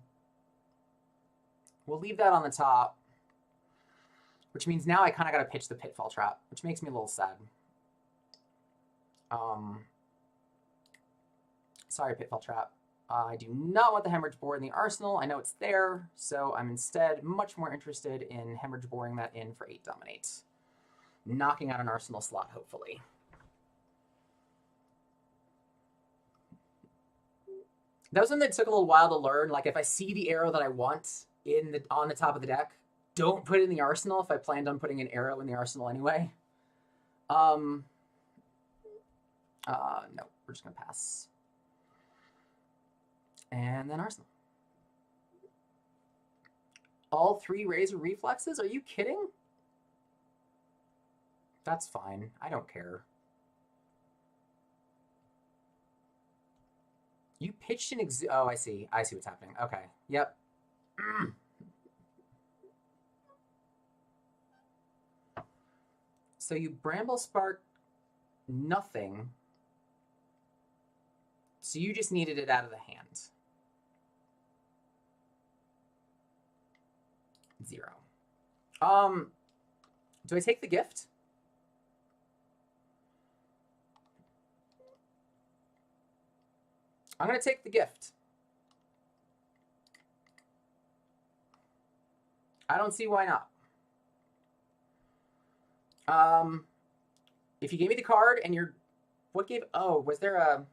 [SPEAKER 1] We'll leave that on the top. Which means now I kind of got to pitch the Pitfall Trap, which makes me a little sad. Sorry, Pitfall Trap. I do not want the Hemorrhage Board in the arsenal. I know it's there, so I'm instead much more interested in Hemorrhage Boring that in for 8 Dominate. Knocking out an arsenal slot, hopefully. That was something that took a little while to learn. Like, if I see the arrow that I want on the top of the deck, don't put it in the arsenal if I planned on putting an arrow in the arsenal anyway. No, we're just going to pass. And then arsenal. All 3 Razor Reflexes? Are you kidding? That's fine. I don't care. You pitched an oh, I see. I see what's happening. Okay. Yep. So you Bramble Spark nothing. So you just needed it out of the hand. 0. Do I take the gift? I'm going to take the gift. I don't see why not. If you gave me the card and you're... What gave... Oh, was there a...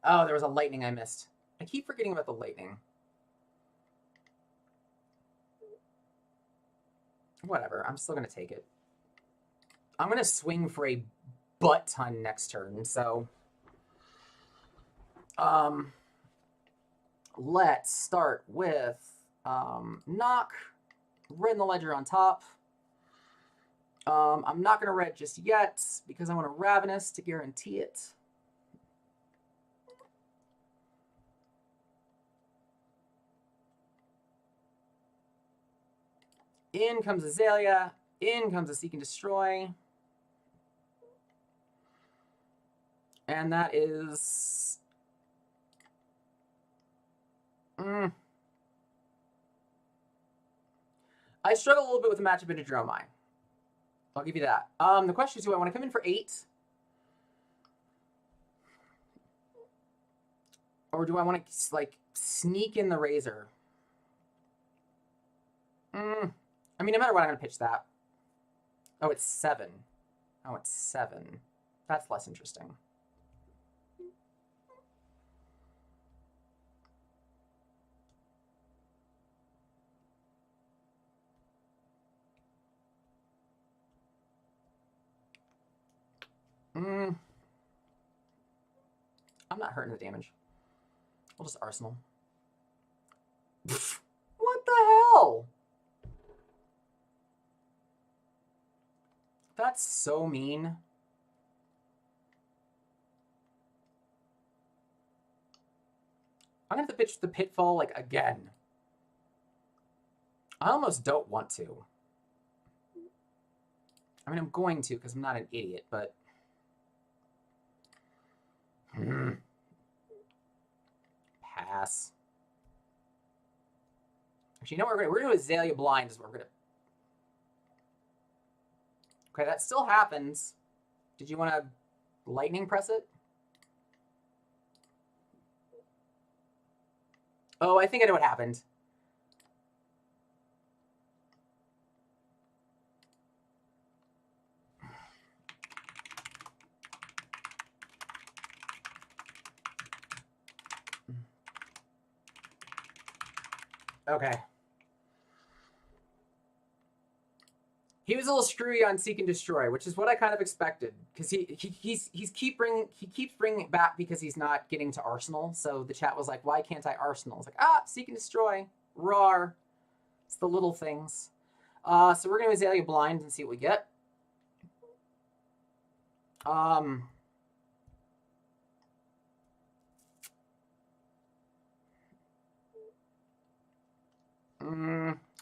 [SPEAKER 1] Oh, there was a lightning I missed. I keep forgetting about the lightning. Whatever. I'm still going to take it. I'm going to swing for a butt ton next turn, so... Let's start with knock, red in the ledger on top. I'm not going to red just yet because I want a Ravenous to guarantee it. In comes Azalea. In comes a Seek and Destroy. And that is... I struggle a little bit with the matchup into Dromai. I'll give you that. The question is, do I want to come in for 8? Or do I want to, like, sneak in the Razor? I mean, no matter what, I'm going to pitch that. Oh, it's 7. Oh, it's 7. That's less interesting. I'm not hurting the damage. We'll just Arsenal. What the hell? That's so mean. I'm gonna have to pitch the Pitfall, like, again. I almost don't want to. I mean, I'm going to, because I'm not an idiot, but... Pass. Actually, you know what we're gonna do? Azalea Blind is what we're gonna... Okay, that still happens. Did you want to lightning press it? Oh, I think I know what happened. Okay. He was a little screwy on Seek and Destroy, which is what I kind of expected, because he keeps bringing it back because he's not getting to Arsenal. So the chat was like, "Why can't I Arsenal?" It's like, Seek and Destroy, roar. It's the little things. So we're gonna Azalea Blind and see what we get.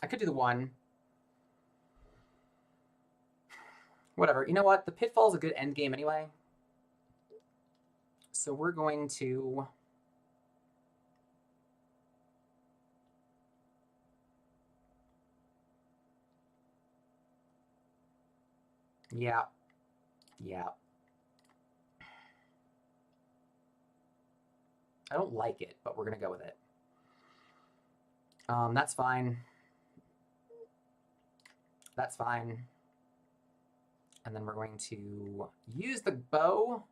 [SPEAKER 1] I could do the 1. Whatever. You know what? The Pitfall's a good end game anyway. So we're going to... Yeah. I don't like it, but we're going to go with it. That's fine. That's fine. And then we're going to use the bow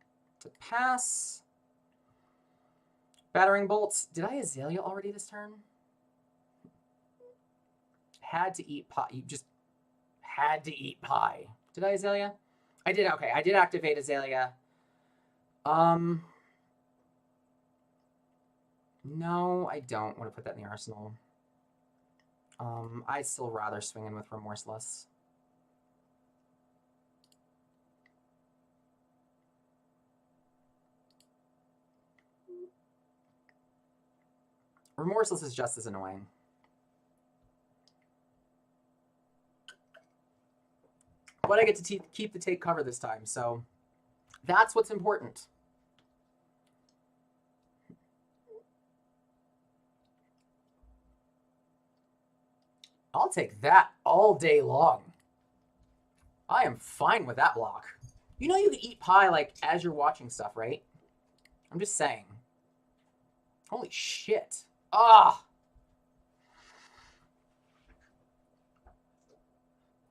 [SPEAKER 1] to pass. Battering bolts. Did I Azalea already this turn? Had to eat pie. You just had to eat pie. Did I Azalea? I did. Okay, I did activate Azalea. No, I don't want to put that in the arsenal. I'd still rather swing in with Remorseless. Remorseless is just as annoying. But I get to keep the take cover this time, so that's what's important. I'll take that all day long. I am fine with that block. You know you can eat pie, like, as you're watching stuff, right? I'm just saying. Holy shit. Ah!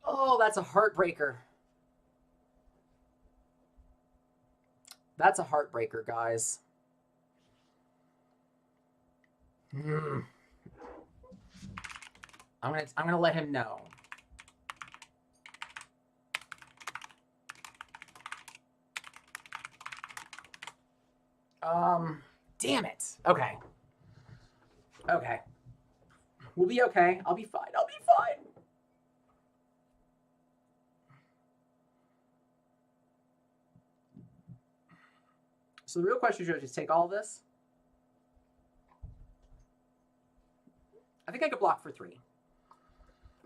[SPEAKER 1] Oh, that's a heartbreaker. That's a heartbreaker, guys. I'm gonna let him know. Damn it. Okay. Okay. We'll be okay. I'll be fine. I'll be fine. So the real question is, just take all of this. I think I could block for 3.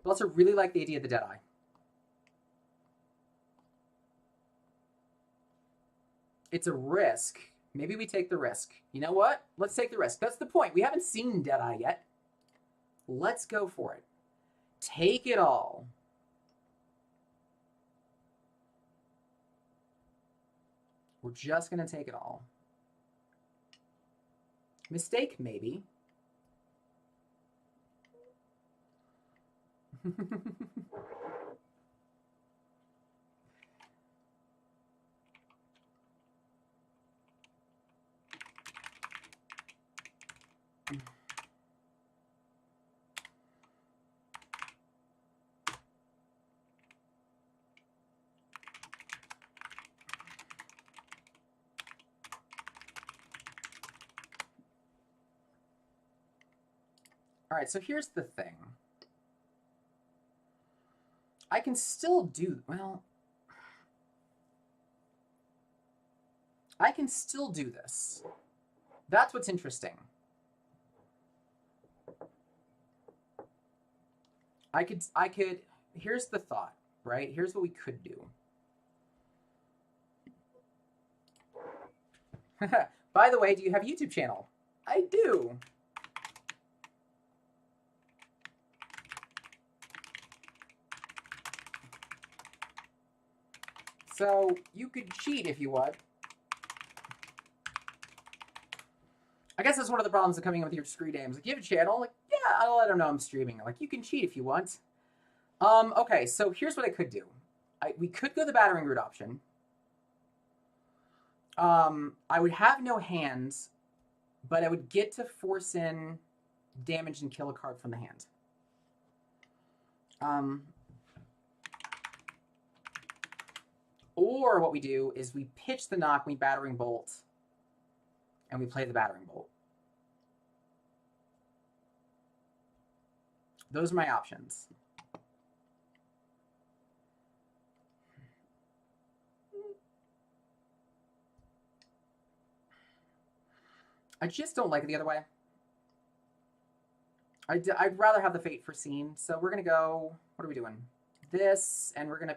[SPEAKER 1] But also really like the idea of the Deadeye. It's a risk. Maybe we take the risk. You know what? Let's take the risk. That's the point. We haven't seen Deadeye yet. Let's go for it. Take it all. We're just going to take it all. Mistake, maybe. All right, so here's the thing. I can still do, well, I can still do this. That's what's interesting. I could, here's the thought, right? Here's what we could do. By the way, do you have a YouTube channel? I do. So you could cheat if you want. I guess that's one of the problems of coming up with your screen names. Like, you have a channel? Like, yeah, I'll let them know I'm streaming. Like, you can cheat if you want. Okay, so here's what I could do. We could go the battering root option. I would have no hands, but I would get to force in damage and kill a card from the hand. Or what we do is we pitch the knock, we battering bolt, and we play the battering bolt. Those are my options. I just don't like it the other way. I'd rather have the Fate Foreseen. So we're going to go, what are we doing? This, and we're going to,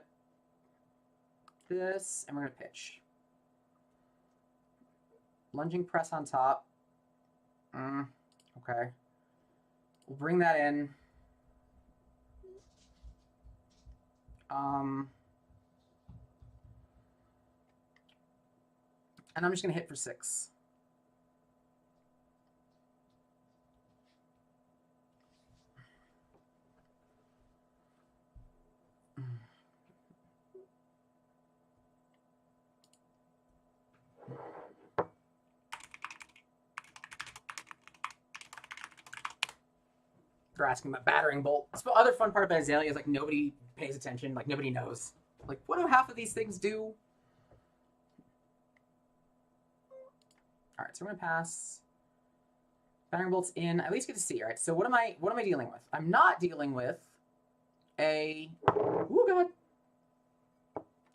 [SPEAKER 1] this, and we're going to pitch. Lunging press on top. Okay. We'll bring that in. And I'm just going to hit for 6. For asking about battering bolt. The other fun part about Azalea is like nobody pays attention, like nobody knows. Like, what do half of these things do? All right, so we're gonna pass. Battering bolt's in. I at least get to see. All right. So what am I dealing with? I'm not dealing with a. Oh god.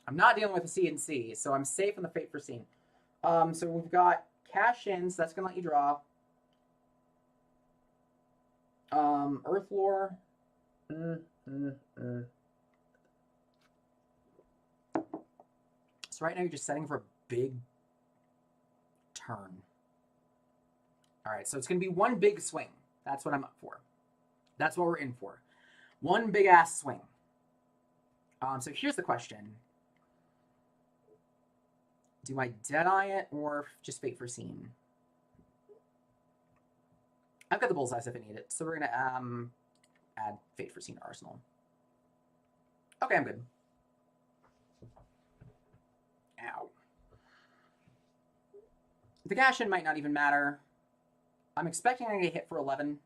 [SPEAKER 1] I'm not dealing with a CNC, so I'm safe in the Fate Foreseen. So we've got cash in, so that's gonna let you draw. Earth Lore. So right now you're just setting for a big turn. All right, so it's going to be one big swing. That's what I'm up for. That's what we're in for. One big ass swing. So here's the question. Do I Deadeye it or just Fate Foreseen? I've got the bullseye if I need it, so we're going to add Fate Foreseen to Arsenal. Okay, I'm good. Ow. The cash-in might not even matter. I'm expecting I'm going to get hit for 11.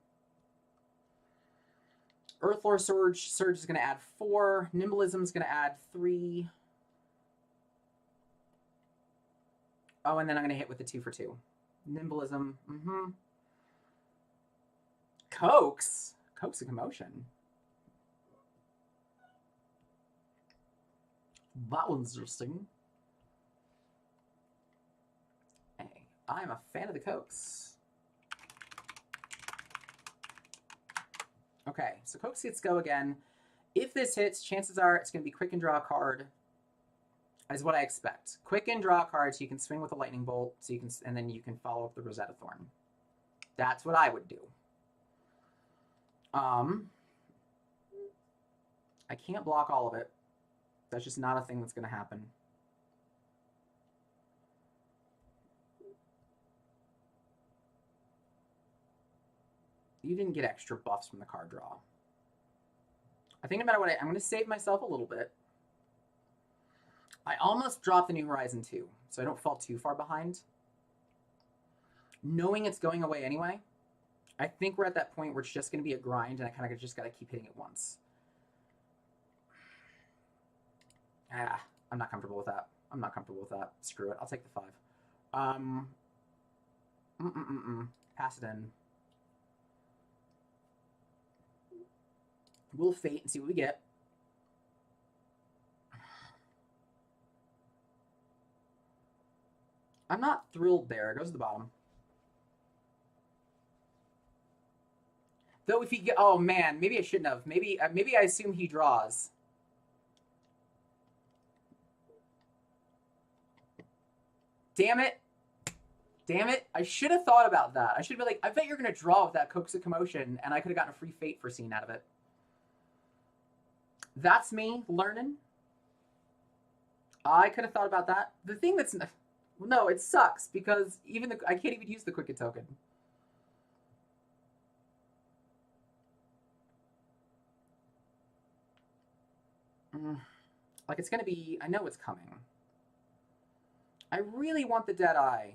[SPEAKER 1] Earthlore Surge is going to add 4. Nimbleism is going to add 3. Oh, and then I'm going to hit with the 2 for 2. Nimbleism, Coax a commotion. That one's interesting. Hey, I'm a fan of the Coax. Okay, so Coax gets go again. If this hits, chances are it's going to be quick and draw a card. is what I expect. Quicken, draw a card so you can swing with a lightning bolt, so you can, and then you can follow up the Rosetta Thorn. That's what I would do. I can't block all of it. That's just not a thing that's going to happen. You didn't get extra buffs from the card draw. I think no matter what, I'm going to save myself a little bit. I almost dropped the New Horizon 2, so I don't fall too far behind. Knowing it's going away anyway, I think we're at that point where it's just going to be a grind, and I kind of just got to keep hitting it once. I'm not comfortable with that. I'm not comfortable with that. Screw it. I'll take the 5. Pass it in. We'll fate and see what we get. I'm not thrilled there. It goes to the bottom. Though if he get, oh man, maybe I shouldn't have. Maybe I assume he draws. Damn it. Damn it. I should have thought about that. I should have been like, I bet you're going to draw with that Coax of Commotion, and I could have gotten a free fate for scene out of it. That's me learning. I could have thought about that. The thing that's... No, it sucks, because even the, I can't even use the Quicken token. Like, it's going to be... I know it's coming. I really want the Deadeye.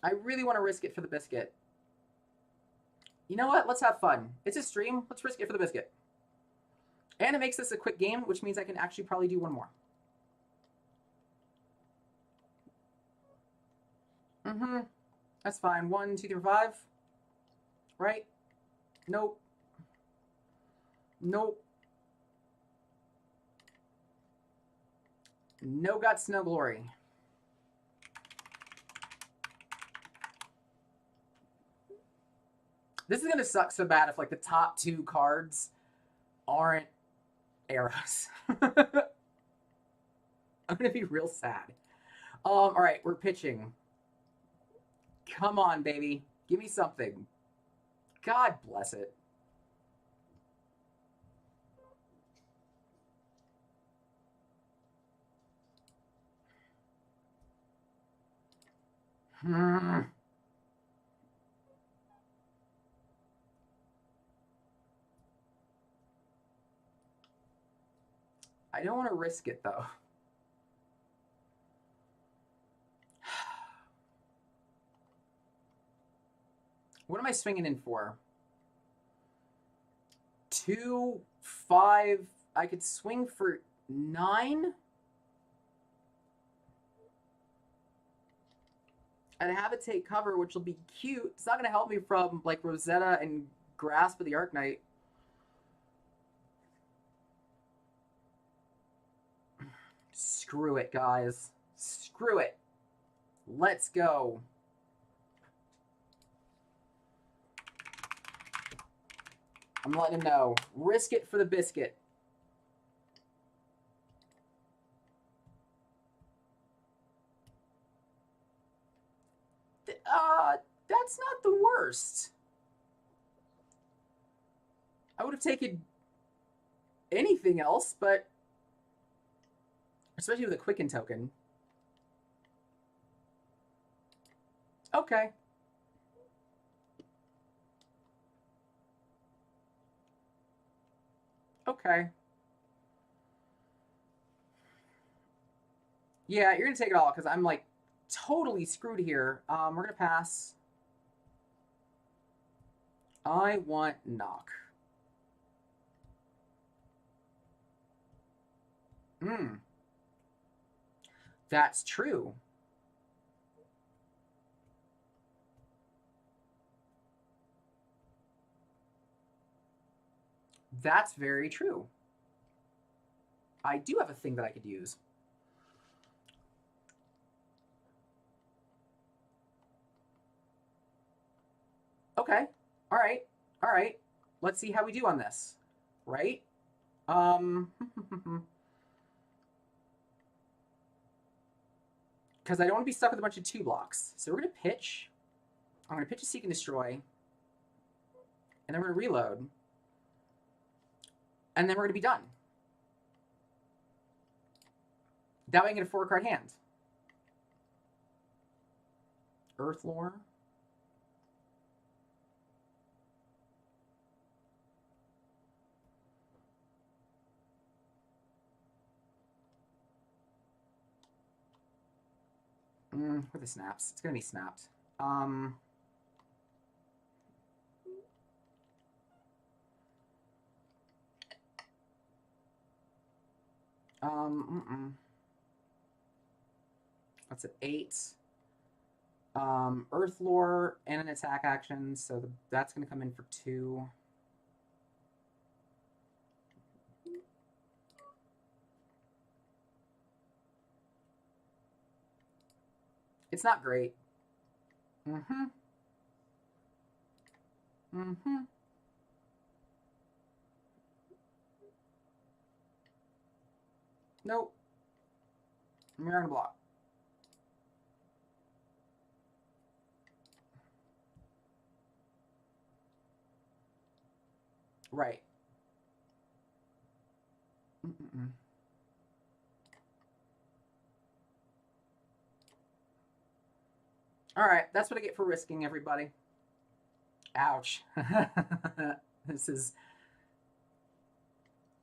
[SPEAKER 1] I really want to risk it for the biscuit. You know what? Let's have fun. It's a stream. Let's risk it for the biscuit. And it makes this a quick game, which means I can actually probably do one more. That's fine. 1, 2, 3, 5. Right? Nope. Nope. No guts, no glory. This is going to suck so bad if, like, the top 2 cards aren't arrows. I'm going to be real sad. All right, we're pitching. Come on, baby. Give me something. God bless it. I don't want to risk it, though. What am I swinging in for? 2, 5. I could swing for 9. And have it take cover, which will be cute. It's not going to help me from, like, Rosetta and Grasp of the Arknight. Screw it, guys. Screw it. Let's go. I'm letting him know. Risk it for the biscuit. That's not the worst. I would have taken anything else, but especially with a Quicken token. Okay. Okay. Yeah, you're going to take it all, because I'm, like, totally screwed here. We're going to pass. I want knock. That's true. That's very true. I do have a thing that I could use. Okay. All right. All right. Let's see how we do on this. Right? Because I don't want to be stuck with a bunch of 2 blocks. So we're going to pitch. I'm going to pitch a Seek and Destroy. And then we're going to reload. And then we're going to be done. That way I can get a 4-card hand. Earthlore. Where are the snaps? It's going to be snapped. That's an 8. Earthlore and an attack action, so that's going to come in for 2. It's not great. Nope. We're on a block. Right. All right, that's what I get for risking, everybody. Ouch. This is...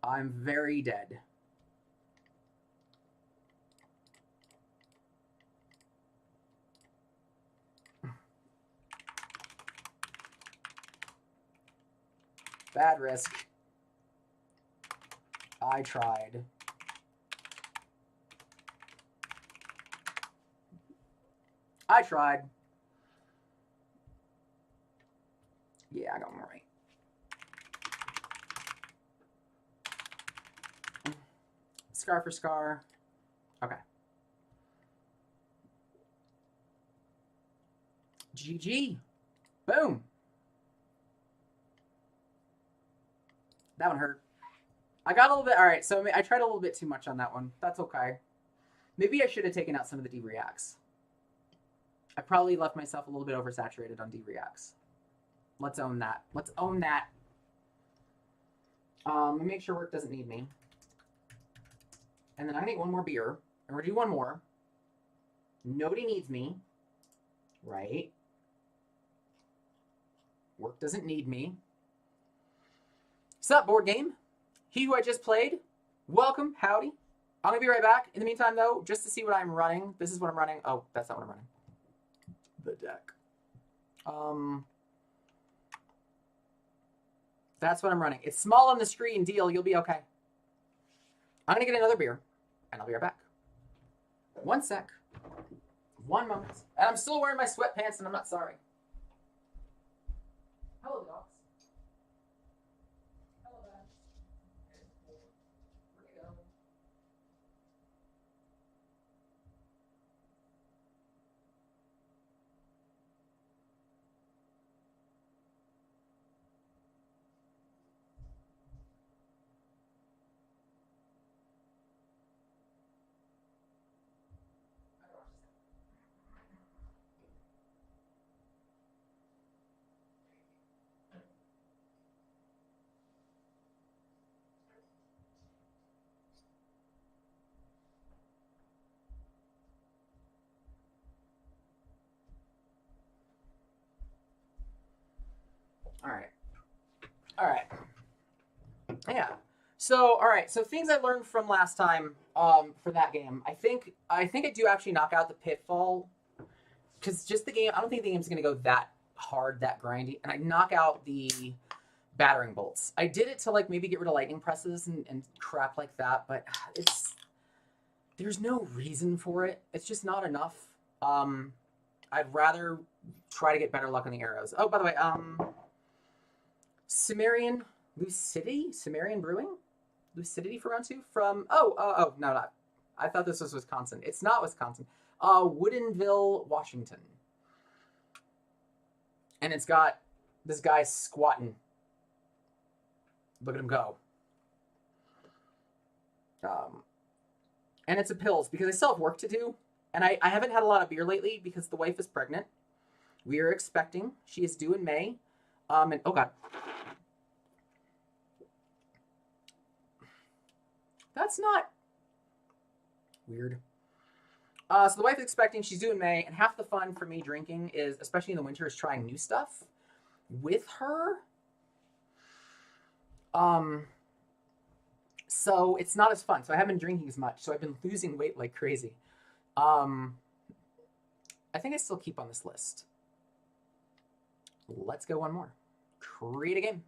[SPEAKER 1] I'm very dead. Bad risk. I tried. I tried. Yeah, I got one right. Scar for scar. Okay. GG. Boom. That one hurt. I got a little bit... All right, so I tried a little bit too much on that one. That's okay. Maybe I should have taken out some of the D-reacts. I probably left myself a little bit oversaturated on D-reacts. Let's own that. Let's own that. Let me make sure work doesn't need me. And then I'm going to get one more beer. And we're going to do one more. Nobody needs me. Right? Work doesn't need me. Sup, board game? He who I just played, welcome, howdy. I'm going to be right back. In the meantime, though, just to see what I'm running. This is what I'm running. Oh, that's not what I'm running. The deck. That's what I'm running. It's small on the screen, deal. You'll be okay. I'm going to get another beer, and I'll be right back. One sec. One moment. And I'm still wearing my sweatpants, and I'm not sorry. Hello, dogs. Hello, Dad. Where you go? All right. All right. Yeah. So, all right. So things I learned from last time for that game. I think I do actually knock out the pitfall because just the game. I don't think the game's going to go that hard, that grindy. And I knock out the battering bolts. I did it to like maybe get rid of lightning presses and crap like that, but there's no reason for it. It's just not enough. I'd rather try to get better luck on the arrows. Oh, by the way, Cimmerian Lucidity? Cimmerian Brewing? Lucidity for round 2? From, no, not. I thought this was Wisconsin. It's not Wisconsin. Woodinville, Washington. And it's got this guy squatting. Look at him go. And it's a pills, because I still have work to do. And I haven't had a lot of beer lately because the wife is pregnant. We are expecting. She is due in May. And oh god. That's not weird. So the wife is expecting, she's due in May, and half the fun for me drinking is, especially in the winter, is trying new stuff with her. So it's not as fun. So I haven't been drinking as much. So I've been losing weight like crazy. I think I still keep on this list. Let's go one more. Create a game.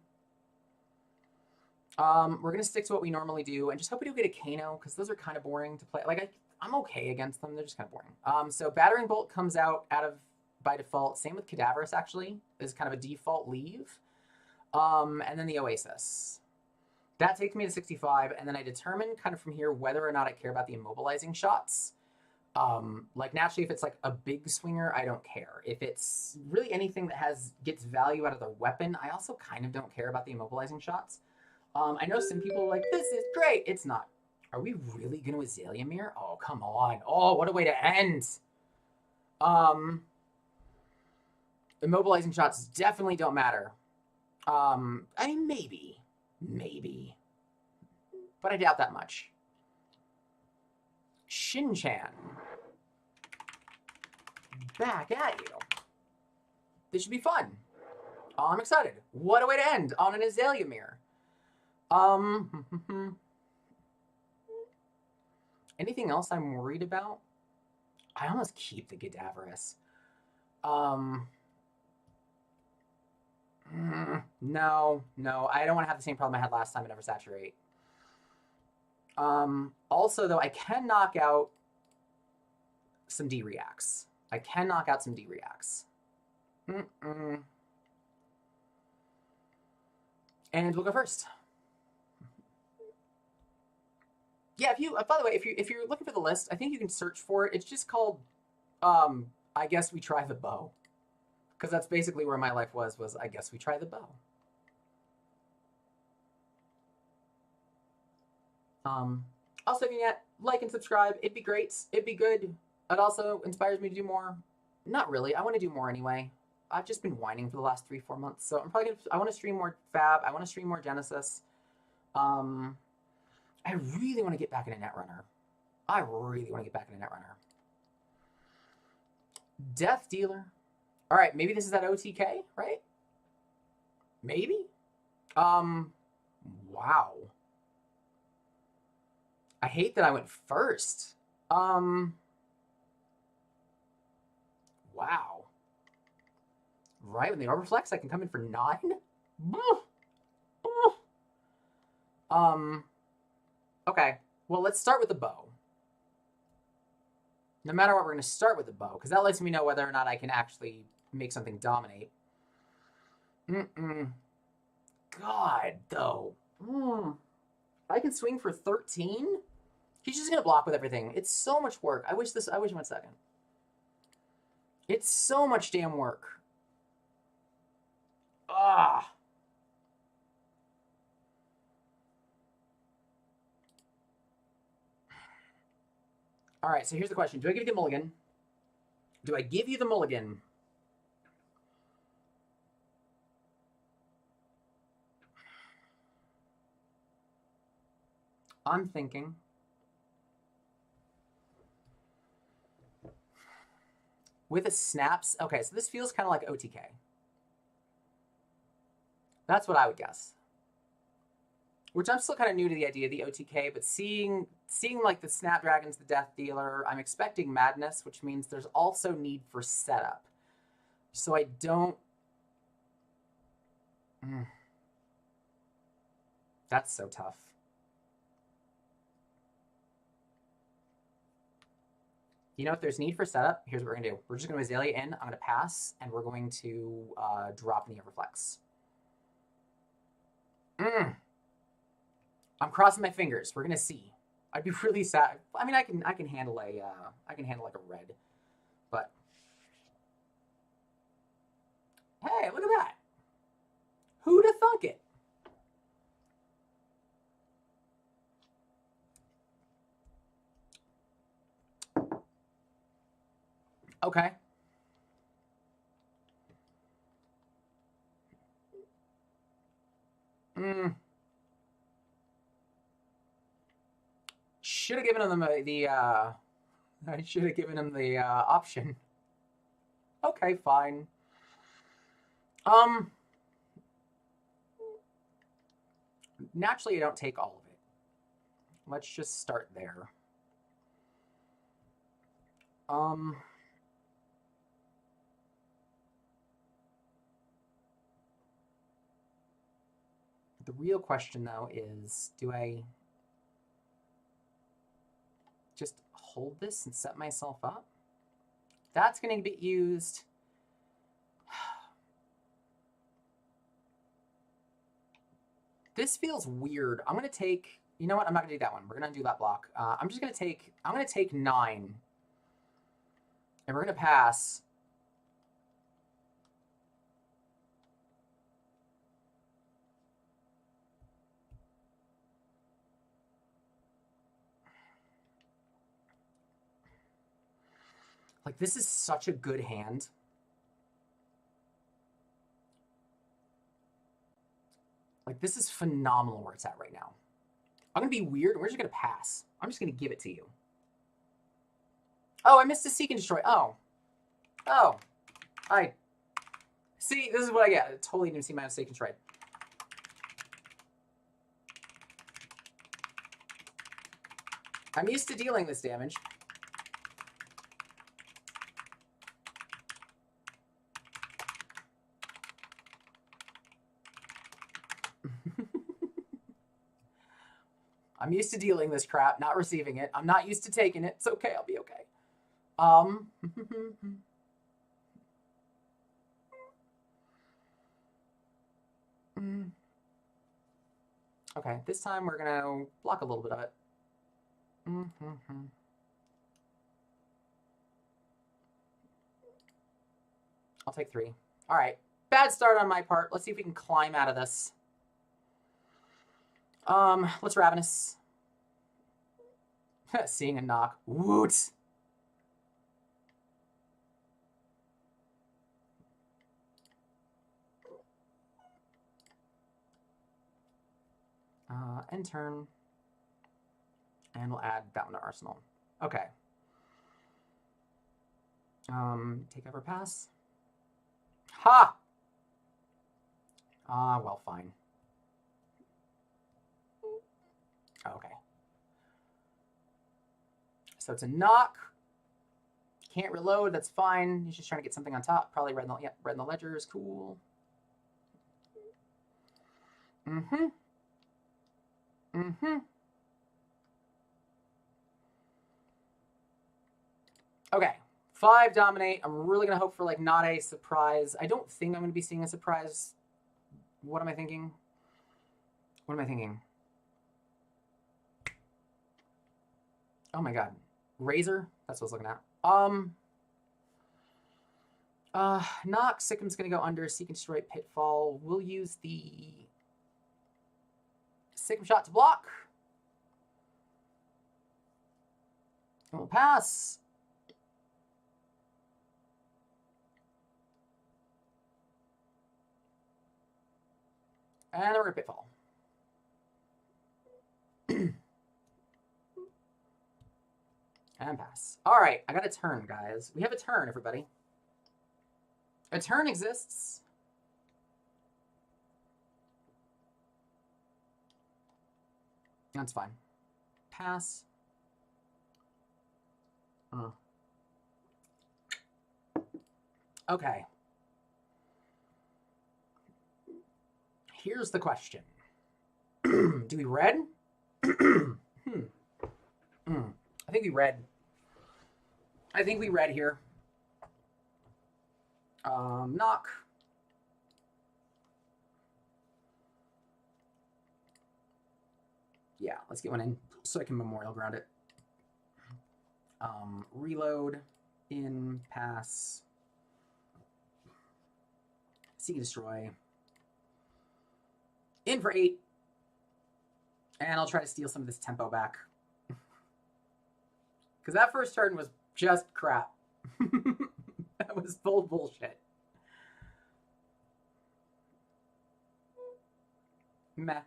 [SPEAKER 1] We're gonna stick to what we normally do, and just hope we do get a Kano, because those are kind of boring to play. Like I'm okay against them; they're just kind of boring. So Battering Bolt comes out by default. Same with Cadaverous, actually, is kind of a default leave. And then the Oasis. That takes me to 65, and then I determine kind of from here whether or not I care about the immobilizing shots. Like naturally, if it's like a big swinger, I don't care. If it's really anything that gets value out of the weapon, I also kind of don't care about the immobilizing shots. I know some people are like, this is great. It's not. Are we really going to Azalea Mirror? Oh, come on. Oh, what a way to end. Immobilizing shots definitely don't matter. I mean, maybe. But I doubt that much. Shin-chan. Back at you. This should be fun. I'm excited. What a way to end on an Azalea Mirror. Anything else I'm worried about? I almost keep the Cadaverous. No, I don't want to have the same problem I had last time and oversaturate. Also, though, I can knock out some D-reacts. And we'll go first. Yeah, by the way, if you're looking for the list, I think you can search for it. It's just called, I guess we try the bow. Because that's basically where my life was I guess we try the bow. Also, if you get like and subscribe, it'd be great. It'd be good. It also inspires me to do more. Not really. I want to do more anyway. I've just been whining for the last 3-4 months, so I want to stream more Fab. I want to stream more Genesis. I really want to get back into Netrunner. Death Dealer. All right, maybe this is that OTK, right? Maybe. Wow. I hate that I went first. Wow. Right, when they overflex, I can come in for 9? Okay. Well, let's start with the bow. No matter what, we're going to start with the bow, because that lets me know whether or not I can actually make something dominate. God, though. I can swing for 13? He's just going to block with everything. It's so much work. I wish 1 second. It's so much damn work. Ah. All right, so here's the question. Do I give you the mulligan? I'm thinking. With a snaps. Okay, so this feels kind of like OTK. That's what I would guess. Which I'm still kind of new to the idea of the OTK, but seeing like the Snapdragon's the Death Dealer, I'm expecting Madness, which means there's also need for setup. So I don't... That's so tough. You know, if there's need for setup, here's what we're going to do. We're just going to Azalea in, I'm going to pass, and we're going to drop in the Everflex. I'm crossing my fingers. We're going to see. I'd be really sad. I mean, I can handle like a red, but hey, look at that. Who'd have thunk it? Okay. Should have given him the I should have given him the option. Okay, fine. Naturally, I don't take all of it. Let's just start there. The real question, though, is do I just hold this and set myself up? That's going to get used. This feels weird. I'm going to take, you know what? I'm not going to do that one. We're going to undo that block. I'm just going to take, I'm going to take 9. And we're going to pass. Like, this is such a good hand. Like, this is phenomenal where it's at right now. I'm going to be weird, and we're just going to pass. I'm just going to give it to you. Oh, I missed a Seek and Destroy. Oh. Oh. I... See, this is what I get. I totally didn't see my mistake and tried. I'm used to dealing this damage. I'm used to dealing this crap, not receiving it. I'm not used to taking it. It's okay. I'll be okay. Okay, this time we're going to block a little bit of it. I'll take 3. All right. Bad start on my part. Let's see if we can climb out of this. Let's Ravenous. Seeing a knock. Woot! End turn. And we'll add that one to Arsenal. Okay. Take ever pass. Ha! Well, fine. Okay. So it's a knock. Can't reload, that's fine. He's just trying to get something on top. Probably red in the, yeah, red in the ledger is cool. Okay. 5 dominate. I'm really going to hope for, like, not a surprise. I don't think I'm going to be seeing a surprise. What am I thinking? What am I thinking? Oh my god. Razor? That's what I was looking at. Knock. Sickham's going to go under. Seek and Destroy, Pitfall. We'll use the Sickham shot to block. And we'll pass. And then we're going to Pitfall. And pass. All right, I got a turn, guys. We have a turn, everybody. A turn exists. That's fine. Pass. Okay. Here's the question. Do we red? I think we red. I think we red here. Knock. Yeah, let's get one in so I can memorial ground it. Reload. In. Pass. Seek and Destroy. In for 8. And I'll try to steal some of this tempo back. Because that first turn was just crap. was full bullshit. Meh.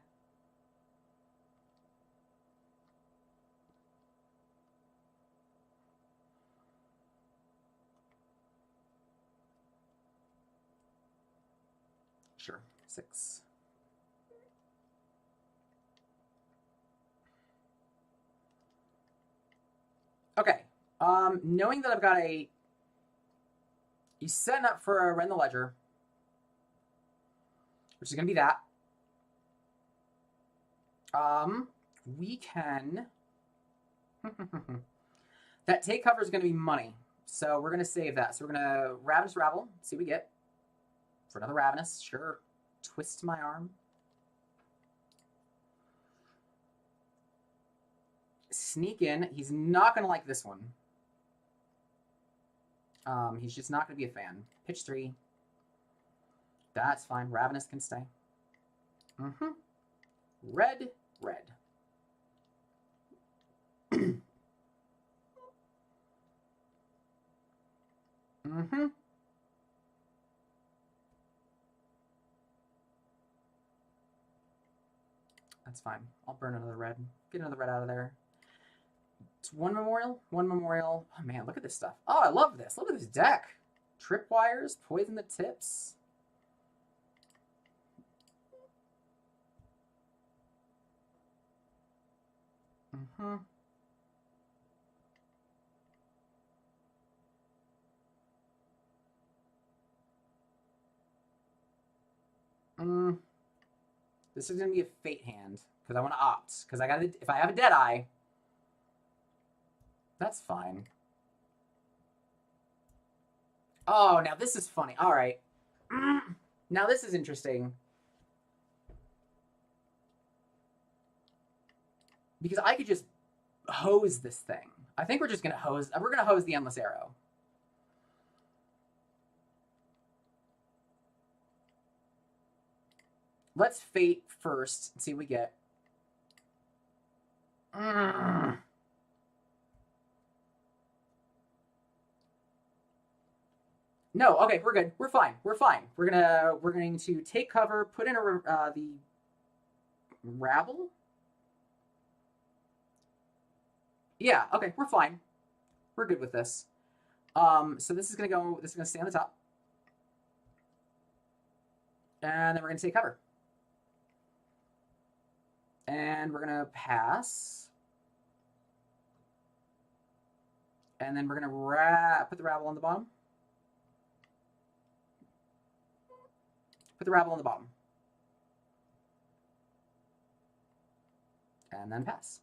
[SPEAKER 1] Sure. 6. Okay. Knowing that I've got he's setting up for a Rend the Ledger, which is going to be that. We can... that take cover is going to be money, so we're going to save that. So we're going to Ravenous Rabble, see what we get. For another Ravenous, sure. Twist my arm. Sneak in. He's not going to like this one. He's just not going to be a fan. Pitch 3. That's fine. Ravenous can stay. Red, red. That's fine. I'll burn another red. Get another red out of there. It's 1 memorial. 1 memorial. Oh, man, look at this stuff. Oh, I love this. Look at this deck. Tripwires. Poison the tips. This is going to be a fate hand, because I want to opt. Because I got if I have a Deadeye, that's fine. Oh, now this is funny. All right. Now this is interesting. Because I could just hose this thing. I think we're just going to hose... We're going to hose the Endless Arrow. Let's fate first and see what we get. No, okay, we're good. We're fine. We're fine. We're going to take cover, put in the Rabble. Yeah, okay, we're fine. We're good with this. So this is going to go, this is going to stay on the top. And then we're going to take cover. And we're going to pass. And then we're going to put the Rabble on the bottom. Put the Rabble on the bottom. And then pass.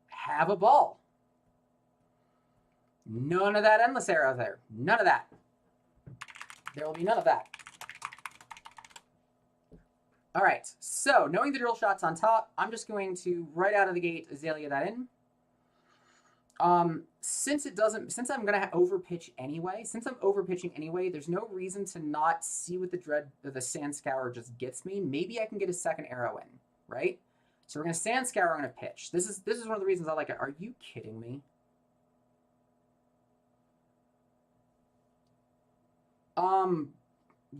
[SPEAKER 1] Have a ball. None of that Endless Arrow there. None of that. There will be none of that. All right, so knowing the drill shot's on top, I'm just going to, right out of the gate, Azalea that in. Since I'm going to overpitch anyway, there's no reason to not see what the Sandscour just gets me. Maybe I can get a second arrow in, right? So we're going to Sandscour, I'm going to pitch. This is one of the reasons I like it. Are you kidding me?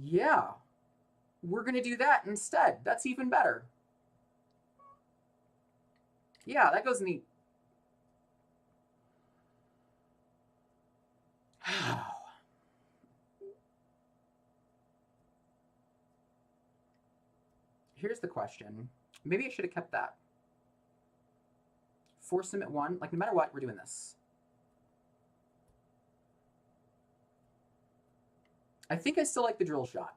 [SPEAKER 1] Yeah. We're going to do that instead. That's even better. Yeah, that goes neat. Here's the question. Maybe I should have kept that. Force him at 1. Like, no matter what, we're doing this. I think I still like the drill shot.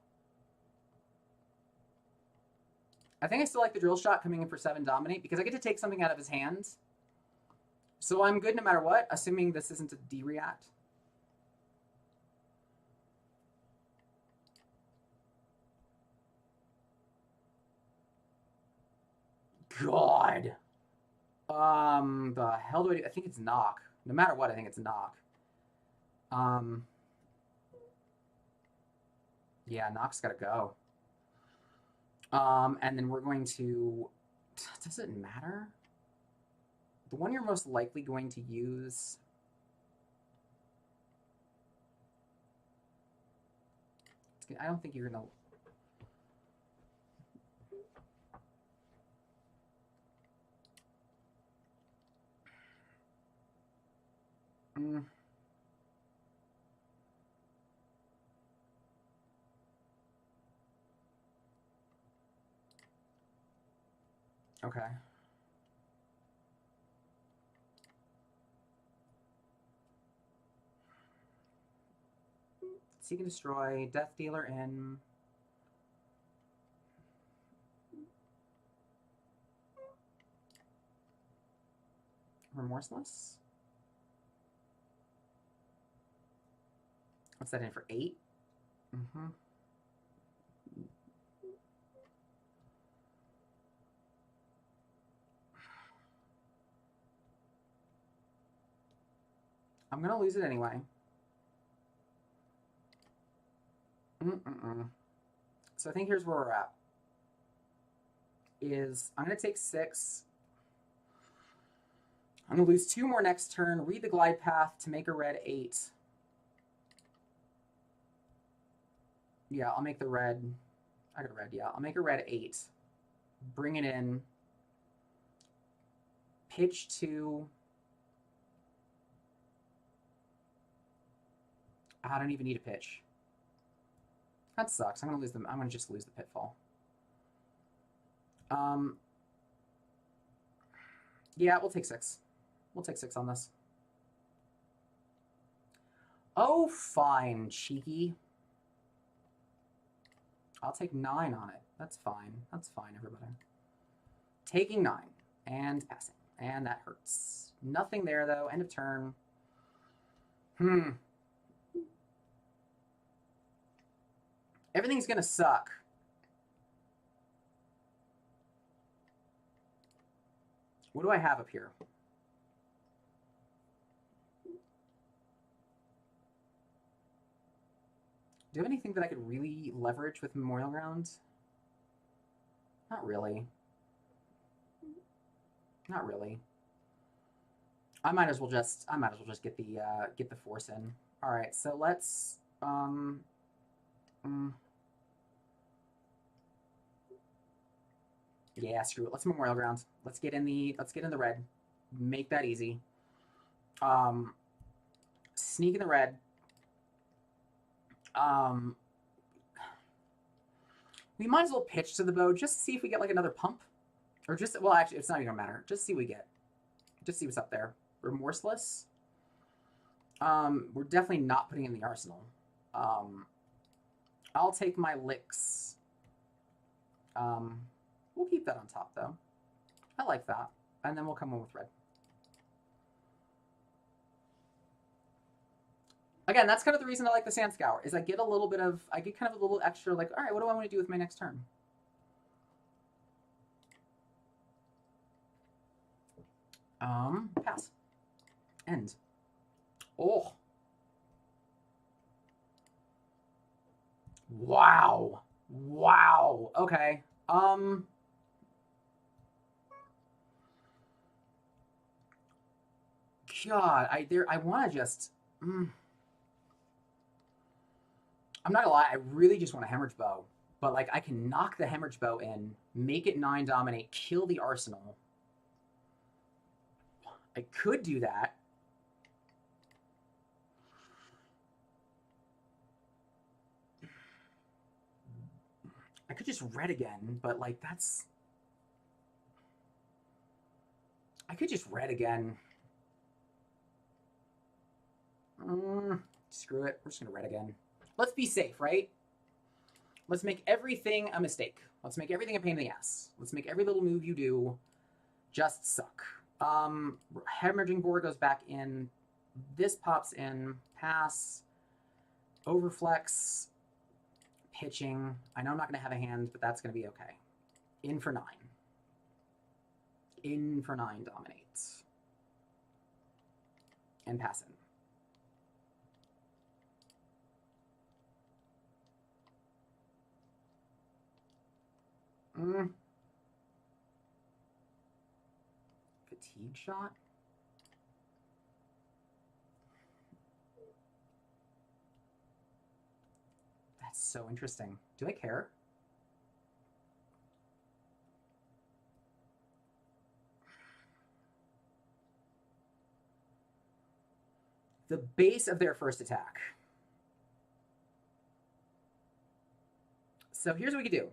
[SPEAKER 1] I think I still like the drill shot coming in for 7 dominate because I get to take something out of his hands. So I'm good no matter what, assuming this isn't a D-react. God. The hell do I do? I think it's knock. No matter what, I think it's knock. Yeah, knock's gotta go. And then we're going to... Does it matter? The one you're most likely going to use... don't think you're gonna. Okay. Seek and destroy, Death Dealer in. Remorseless? What's that in for 8? Mm-hmm. I'm gonna lose it anyway. So I think here's where we're at. I'm gonna take 6. I'm gonna lose 2 more next turn, read the glide path to make a red 8. Yeah, I'll make the red. I got a red, yeah. I'll make a red 8. Bring it in. Pitch 2. I don't even need a pitch. That sucks. I'm gonna just lose the pitfall. Yeah, we'll take 6. We'll take 6 on this. Oh, fine, cheeky. I'll take 9 on it. That's fine. That's fine, everybody. Taking 9 and passing. And that hurts. Nothing there, though. End of turn. Everything's gonna suck. What do I have up here? Do you have anything that I could really leverage with Memorial Grounds? Not really. Not really. I might as well just get the force in. All right, so let's yeah, screw it. Let's Memorial Grounds. Let's get in the red. Make that easy. Sneak in the red. We might as well pitch to the bow just to see if we get like another pump. Or just, well, actually, it's not even gonna matter. Just see what we get. Just see what's up there. Remorseless. We're definitely not putting in the arsenal. I'll take my licks. We'll keep that on top, though. I like that. And then we'll come in with red. Again, that's kind of the reason I like the Sandscour, is I get kind of a little extra, like, all right, what do I want to do with my next turn? Pass. End. Oh. Wow. Wow. Okay. God, I want to just... I'm not gonna lie, I really just want a Hemorrhage Bow. But, like, I can knock the Hemorrhage Bow in, make it 9 dominate, kill the Arsenal. I could do that. I could just red again, but, like, that's... I could just red again. Screw it. We're just going to red again. Let's be safe, right? Let's make everything a mistake. Let's make everything a pain in the ass. Let's make every little move you do just suck. Hemorrhaging Boar goes back in. This pops in. Pass. Overflex. Pitching. I know I'm not going to have a hand, but that's going to be okay. In for 9. In for 9 dominates. And pass in. Fatigue shot? That's so interesting. Do I care? The base of their first attack. So here's what we can do.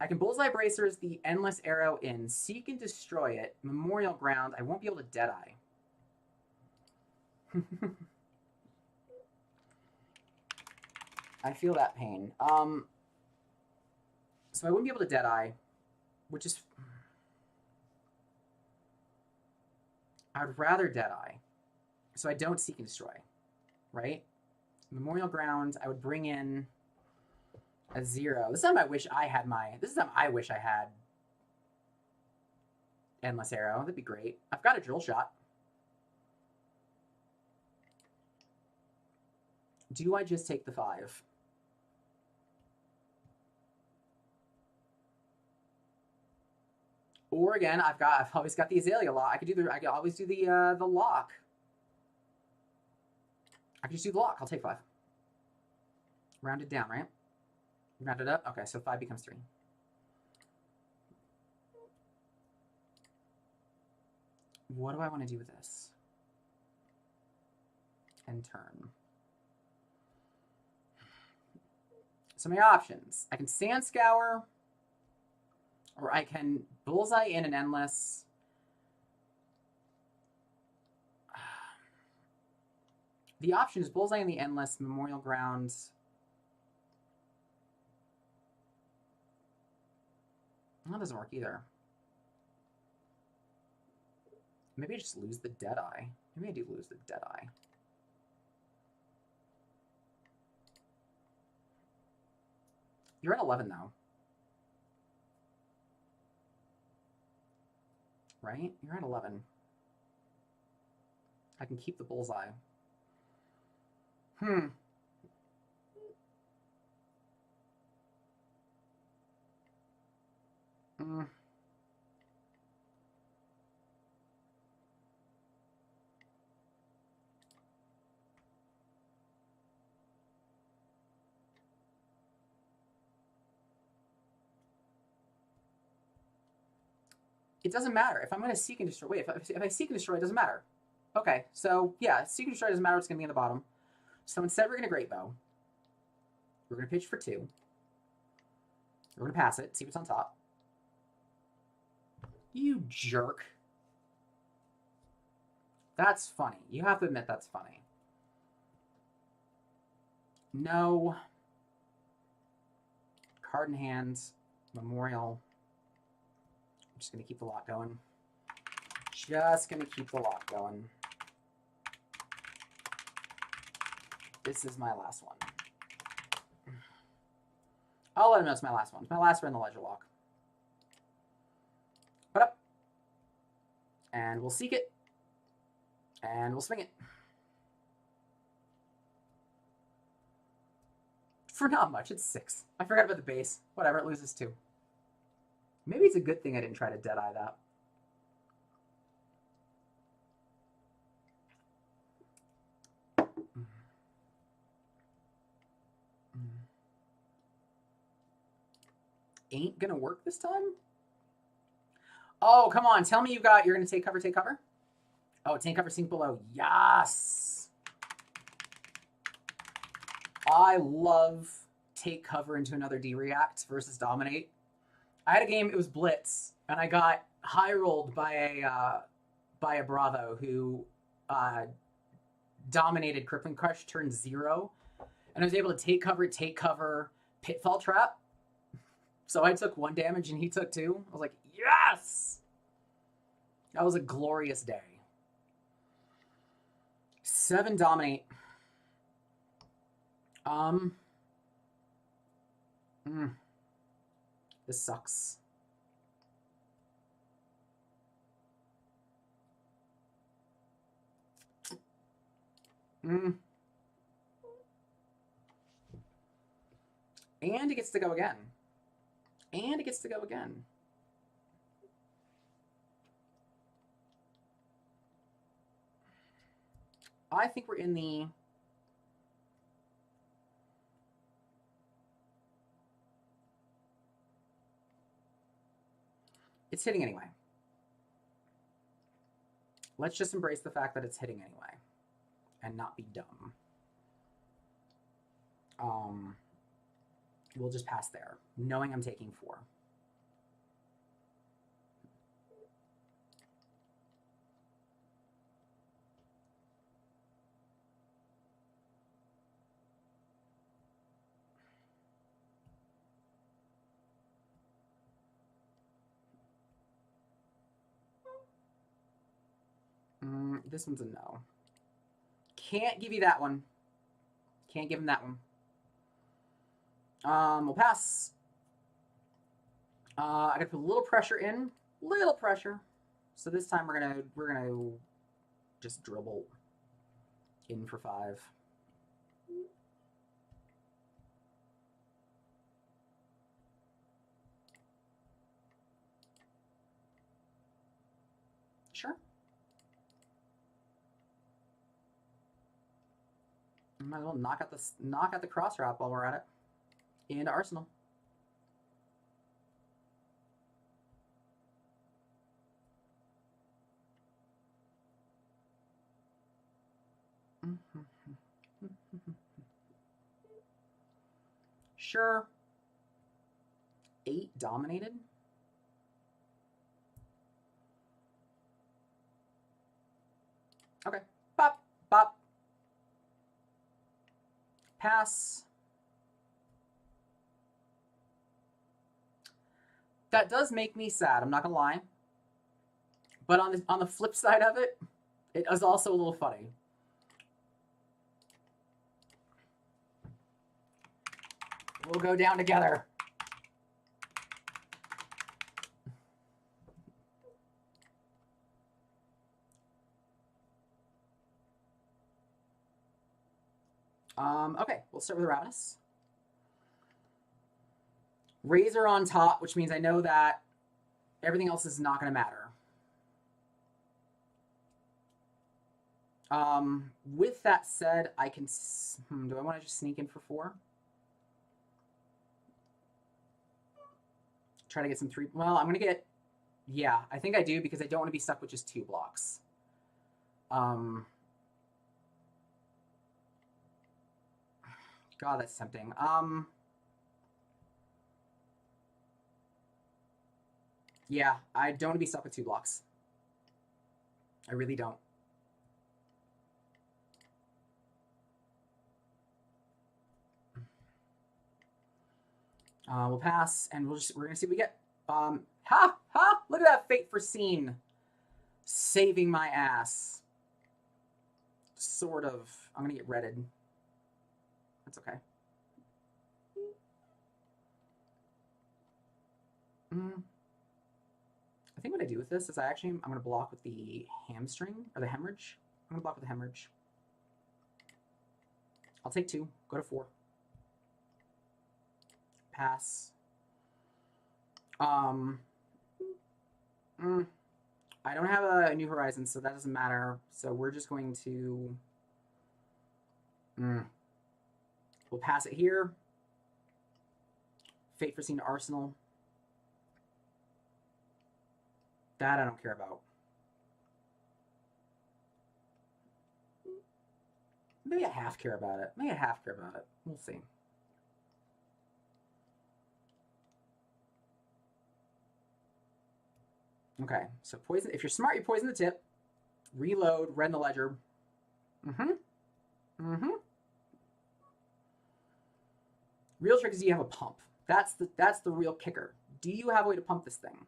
[SPEAKER 1] I can Bullseye Bracers the Endless Arrow in, Seek and Destroy it, Memorial Ground. I won't be able to Deadeye. I feel that pain. So I wouldn't be able to Deadeye, which is... I would rather Deadeye, so I don't Seek and Destroy, right? Memorial Ground, I would bring in a 0. This time I wish I had my... This is time I wish I had Endless Arrow. That'd be great. I've got a Drill Shot. Do I just take the 5? Or again, I've always got the Azalea lock. I could always do the lock. I could just do the lock. I'll take 5. Round it down, right? Round it up. Okay, so 5 becomes 3. What do I want to do with this? End turn. So my options. I can Sandscour, or I can Bullseye in an Endless. The option is Bullseye in the Endless, Memorial Grounds. That doesn't work either. Maybe I just lose the Deadeye. Maybe I do lose the Deadeye. You're at 11, though. Right? You're at 11. I can keep the Bullseye. It doesn't matter. If I'm going to Seek and Destroy... Wait, if I Seek and Destroy, it doesn't matter. Okay, so, yeah, Seek and Destroy doesn't matter. It's going to be in the bottom. So instead, we're going to Greatbow. We're going to pitch for 2. We're going to pass it, see what's on top. You jerk. That's funny. You have to admit that's funny. No. Card in hand. Memorial. I'm just going to keep the lock going. Just going to keep the lock going. This is my last one. I'll let him know it's my last one. It's my last one in the Ledger Lock. Put up. And we'll Seek it. And we'll swing it. For not much, it's 6. I forgot about the base. Whatever, it loses 2. Maybe it's a good thing I didn't try to Deadeye that. Ain't gonna work this time? Oh, come on. Tell me you're gonna take cover, take cover? Oh, take cover, sink below. Yes! I love take cover into another D-React versus Dominate. I had a game, it was Blitz, and I got high rolled by a Bravo who dominated Crippling Crush turn 0, and I was able to take cover, Pitfall Trap. So I took 1 damage and he took 2. I was like, yes! That was a glorious day. 7 Dominate. This sucks. And it gets to go again. And it gets to go again. I think we're in the... It's hitting anyway. Let's just embrace the fact that it's hitting anyway and not be dumb. We'll just pass there, knowing I'm taking 4. This one's a no. Can't give you that one. Can't give him that one. We'll pass. I gotta put a little pressure in. Little pressure. So this time we're gonna just drill bolt in for 5. Sure. Might as well knock out the cross wrap while we're at it. Into Arsenal. Sure. 8 dominated. Okay. Bop, bop. Pass. That does make me sad, I'm not gonna lie. But on the flip side of it, it is also a little funny. We'll go down together. Okay, we'll start with Ravenous. Razor on top, which means I know that everything else is not going to matter. With that said, I can... do I want to just sneak in for 4? Try to get some 3... Well, I'm going to get... Yeah, I think I do because I don't want to be stuck with just 2 blocks. God, that's tempting. Yeah, I don't want to be stuck with 2 blocks. I really don't. We'll pass, and we're gonna see what we get. Look at that fate foreseen, saving my ass. Sort of. I'm gonna get redded. That's okay. I think what I do with this is I'm going to block with the hamstring, or the hemorrhage. I'm going to block with the hemorrhage. I'll take 2, go to 4. Pass. I don't have a New Horizons, so that doesn't matter. So we're just going to... We'll pass it here. Fate foreseen to Arsenal. That I don't care about. Maybe I half care about it. Maybe I half care about it. We'll see. Okay, so poison. If you're smart, you poison the tip. Reload, red in the ledger. Real trick is you have a pump. That's the real kicker. Do you have a way to pump this thing?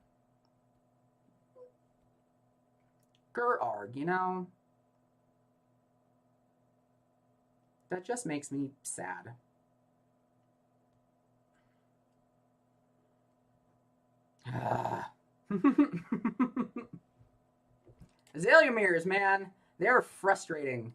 [SPEAKER 1] Gerarg, you know? That just makes me sad. Azalea mirrors, man. They're frustrating.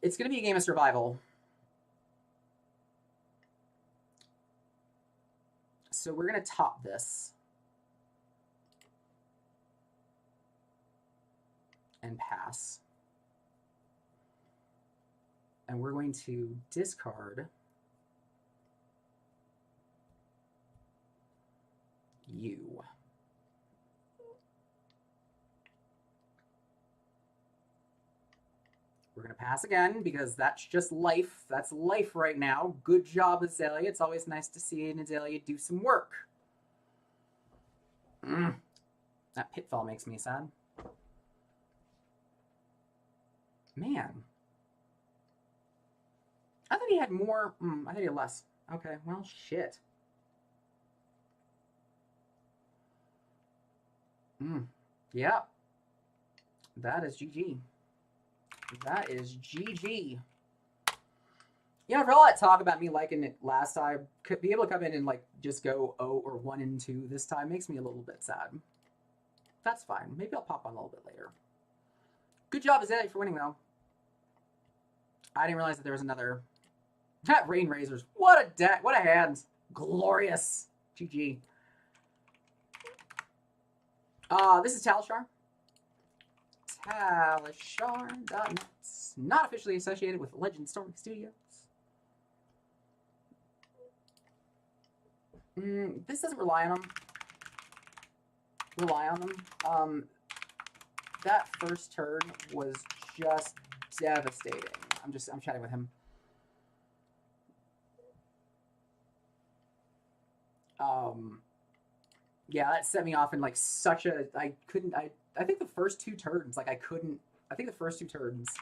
[SPEAKER 1] It's going to be a game of survival. So we're going to top this. And pass. And we're going to discard you. We're going to pass again because that's just life. That's life right now. Good job, Azalea. It's always nice to see an Azalea do some work. That pitfall makes me sad. Man. I thought he had more. I thought he had less. Okay, well, shit. Yeah. That is GG. That is GG. You know, for all that talk about me liking it last time, could be able to come in and like just go 0 or 1 and 2 this time makes me a little bit sad. That's fine. Maybe I'll pop on a little bit later. Good job, Azalea, for winning though. I didn't realize that there was another. That Rain Razors. What a deck. What a hand. Glorious. GG. This is Talishar. Talishar.net. Not officially associated with Legend Storm Studios. This doesn't rely on them. That first turn was just devastating. I'm chatting with him. Yeah, that set me off in like such a, I think the first 2 turns, like I think the first 2 turns.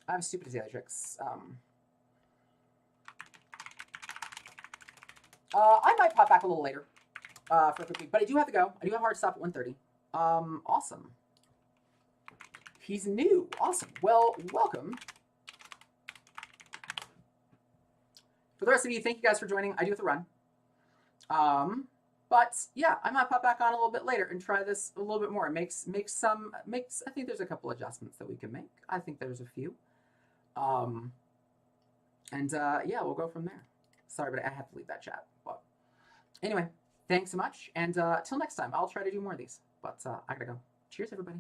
[SPEAKER 1] I have stupid Azalea tricks. I might pop back a little later for a quick week, but I do have to go. I do have a hard stop at 1:30. Awesome. He's new. Awesome. Well, welcome. For the rest of you, thank you guys for joining. I do have to run. But yeah, I might pop back on a little bit later and try this a little bit more. I think there's a couple adjustments that we can make. I think there's a few. Yeah, we'll go from there. Sorry, but I have to leave that chat. But anyway, thanks so much. And till next time, I'll try to do more of these. But I gotta go. Cheers, everybody.